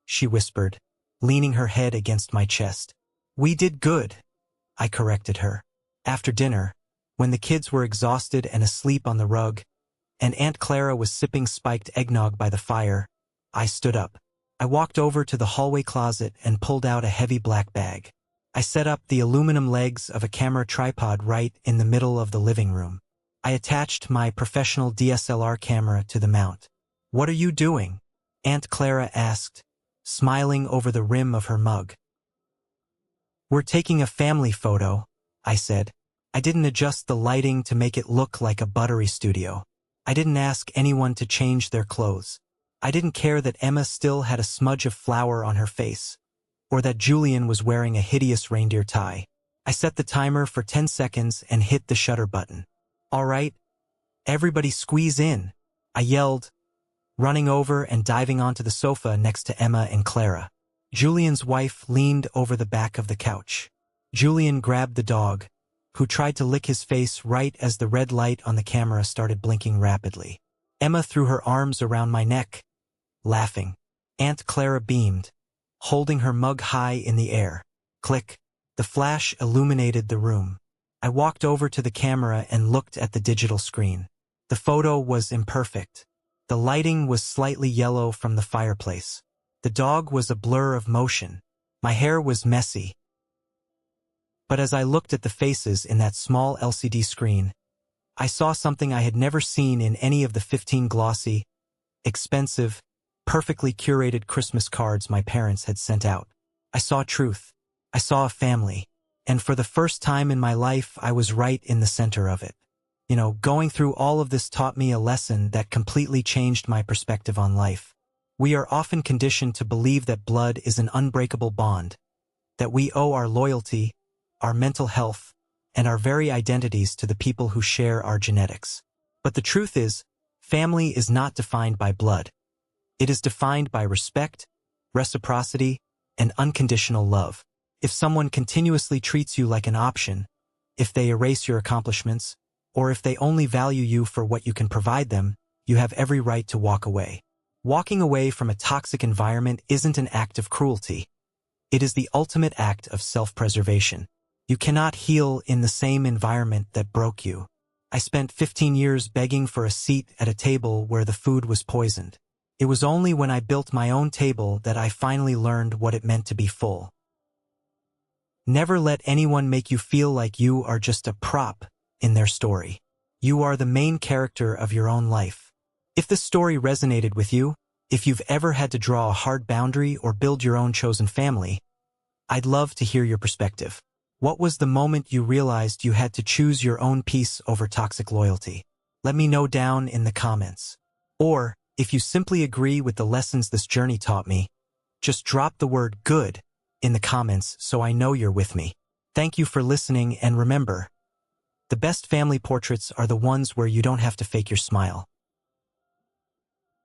Speaker 1: she whispered, leaning her head against my chest. "We did good," I corrected her. After dinner, when the kids were exhausted and asleep on the rug, and Aunt Clara was sipping spiked eggnog by the fire, I stood up. I walked over to the hallway closet and pulled out a heavy black bag. I set up the aluminum legs of a camera tripod right in the middle of the living room. I attached my professional DSLR camera to the mount. "What are you doing?" Aunt Clara asked, smiling over the rim of her mug. "We're taking a family photo," I said. I didn't adjust the lighting to make it look like a buttery studio. I didn't ask anyone to change their clothes. I didn't care that Emma still had a smudge of flour on her face, or that Julian was wearing a hideous reindeer tie. I set the timer for 10 seconds and hit the shutter button. "All right, everybody squeeze in," I yelled, running over and diving onto the sofa next to Emma and Clara. Julian's wife leaned over the back of the couch. Julian grabbed the dog, who tried to lick his face right as the red light on the camera started blinking rapidly. Emma threw her arms around my neck, laughing. Aunt Clara beamed, holding her mug high in the air. Click. The flash illuminated the room. I walked over to the camera and looked at the digital screen. The photo was imperfect. The lighting was slightly yellow from the fireplace. The dog was a blur of motion. My hair was messy. But as I looked at the faces in that small LCD screen, I saw something I had never seen in any of the 15 glossy, expensive, perfectly curated Christmas cards my parents had sent out. I saw truth. I saw a family. And for the first time in my life, I was right in the center of it. Going through all of this taught me a lesson that completely changed my perspective on life. We are often conditioned to believe that blood is an unbreakable bond, that we owe our loyalty, our mental health, and our very identities to the people who share our genetics. But the truth is, family is not defined by blood. It is defined by respect, reciprocity, and unconditional love. If someone continuously treats you like an option, if they erase your accomplishments, or if they only value you for what you can provide them, you have every right to walk away. Walking away from a toxic environment isn't an act of cruelty. It is the ultimate act of self-preservation. You cannot heal in the same environment that broke you. I spent 15 years begging for a seat at a table where the food was poisoned. It was only when I built my own table that I finally learned what it meant to be full. Never let anyone make you feel like you are just a prop in their story. You are the main character of your own life. If the story resonated with you, if you've ever had to draw a hard boundary or build your own chosen family, I'd love to hear your perspective. What was the moment you realized you had to choose your own peace over toxic loyalty? Let me know down in the comments. Or, if you simply agree with the lessons this journey taught me, just drop the word good in the comments so I know you're with me. Thank you for listening, and remember, the best family portraits are the ones where you don't have to fake your smile.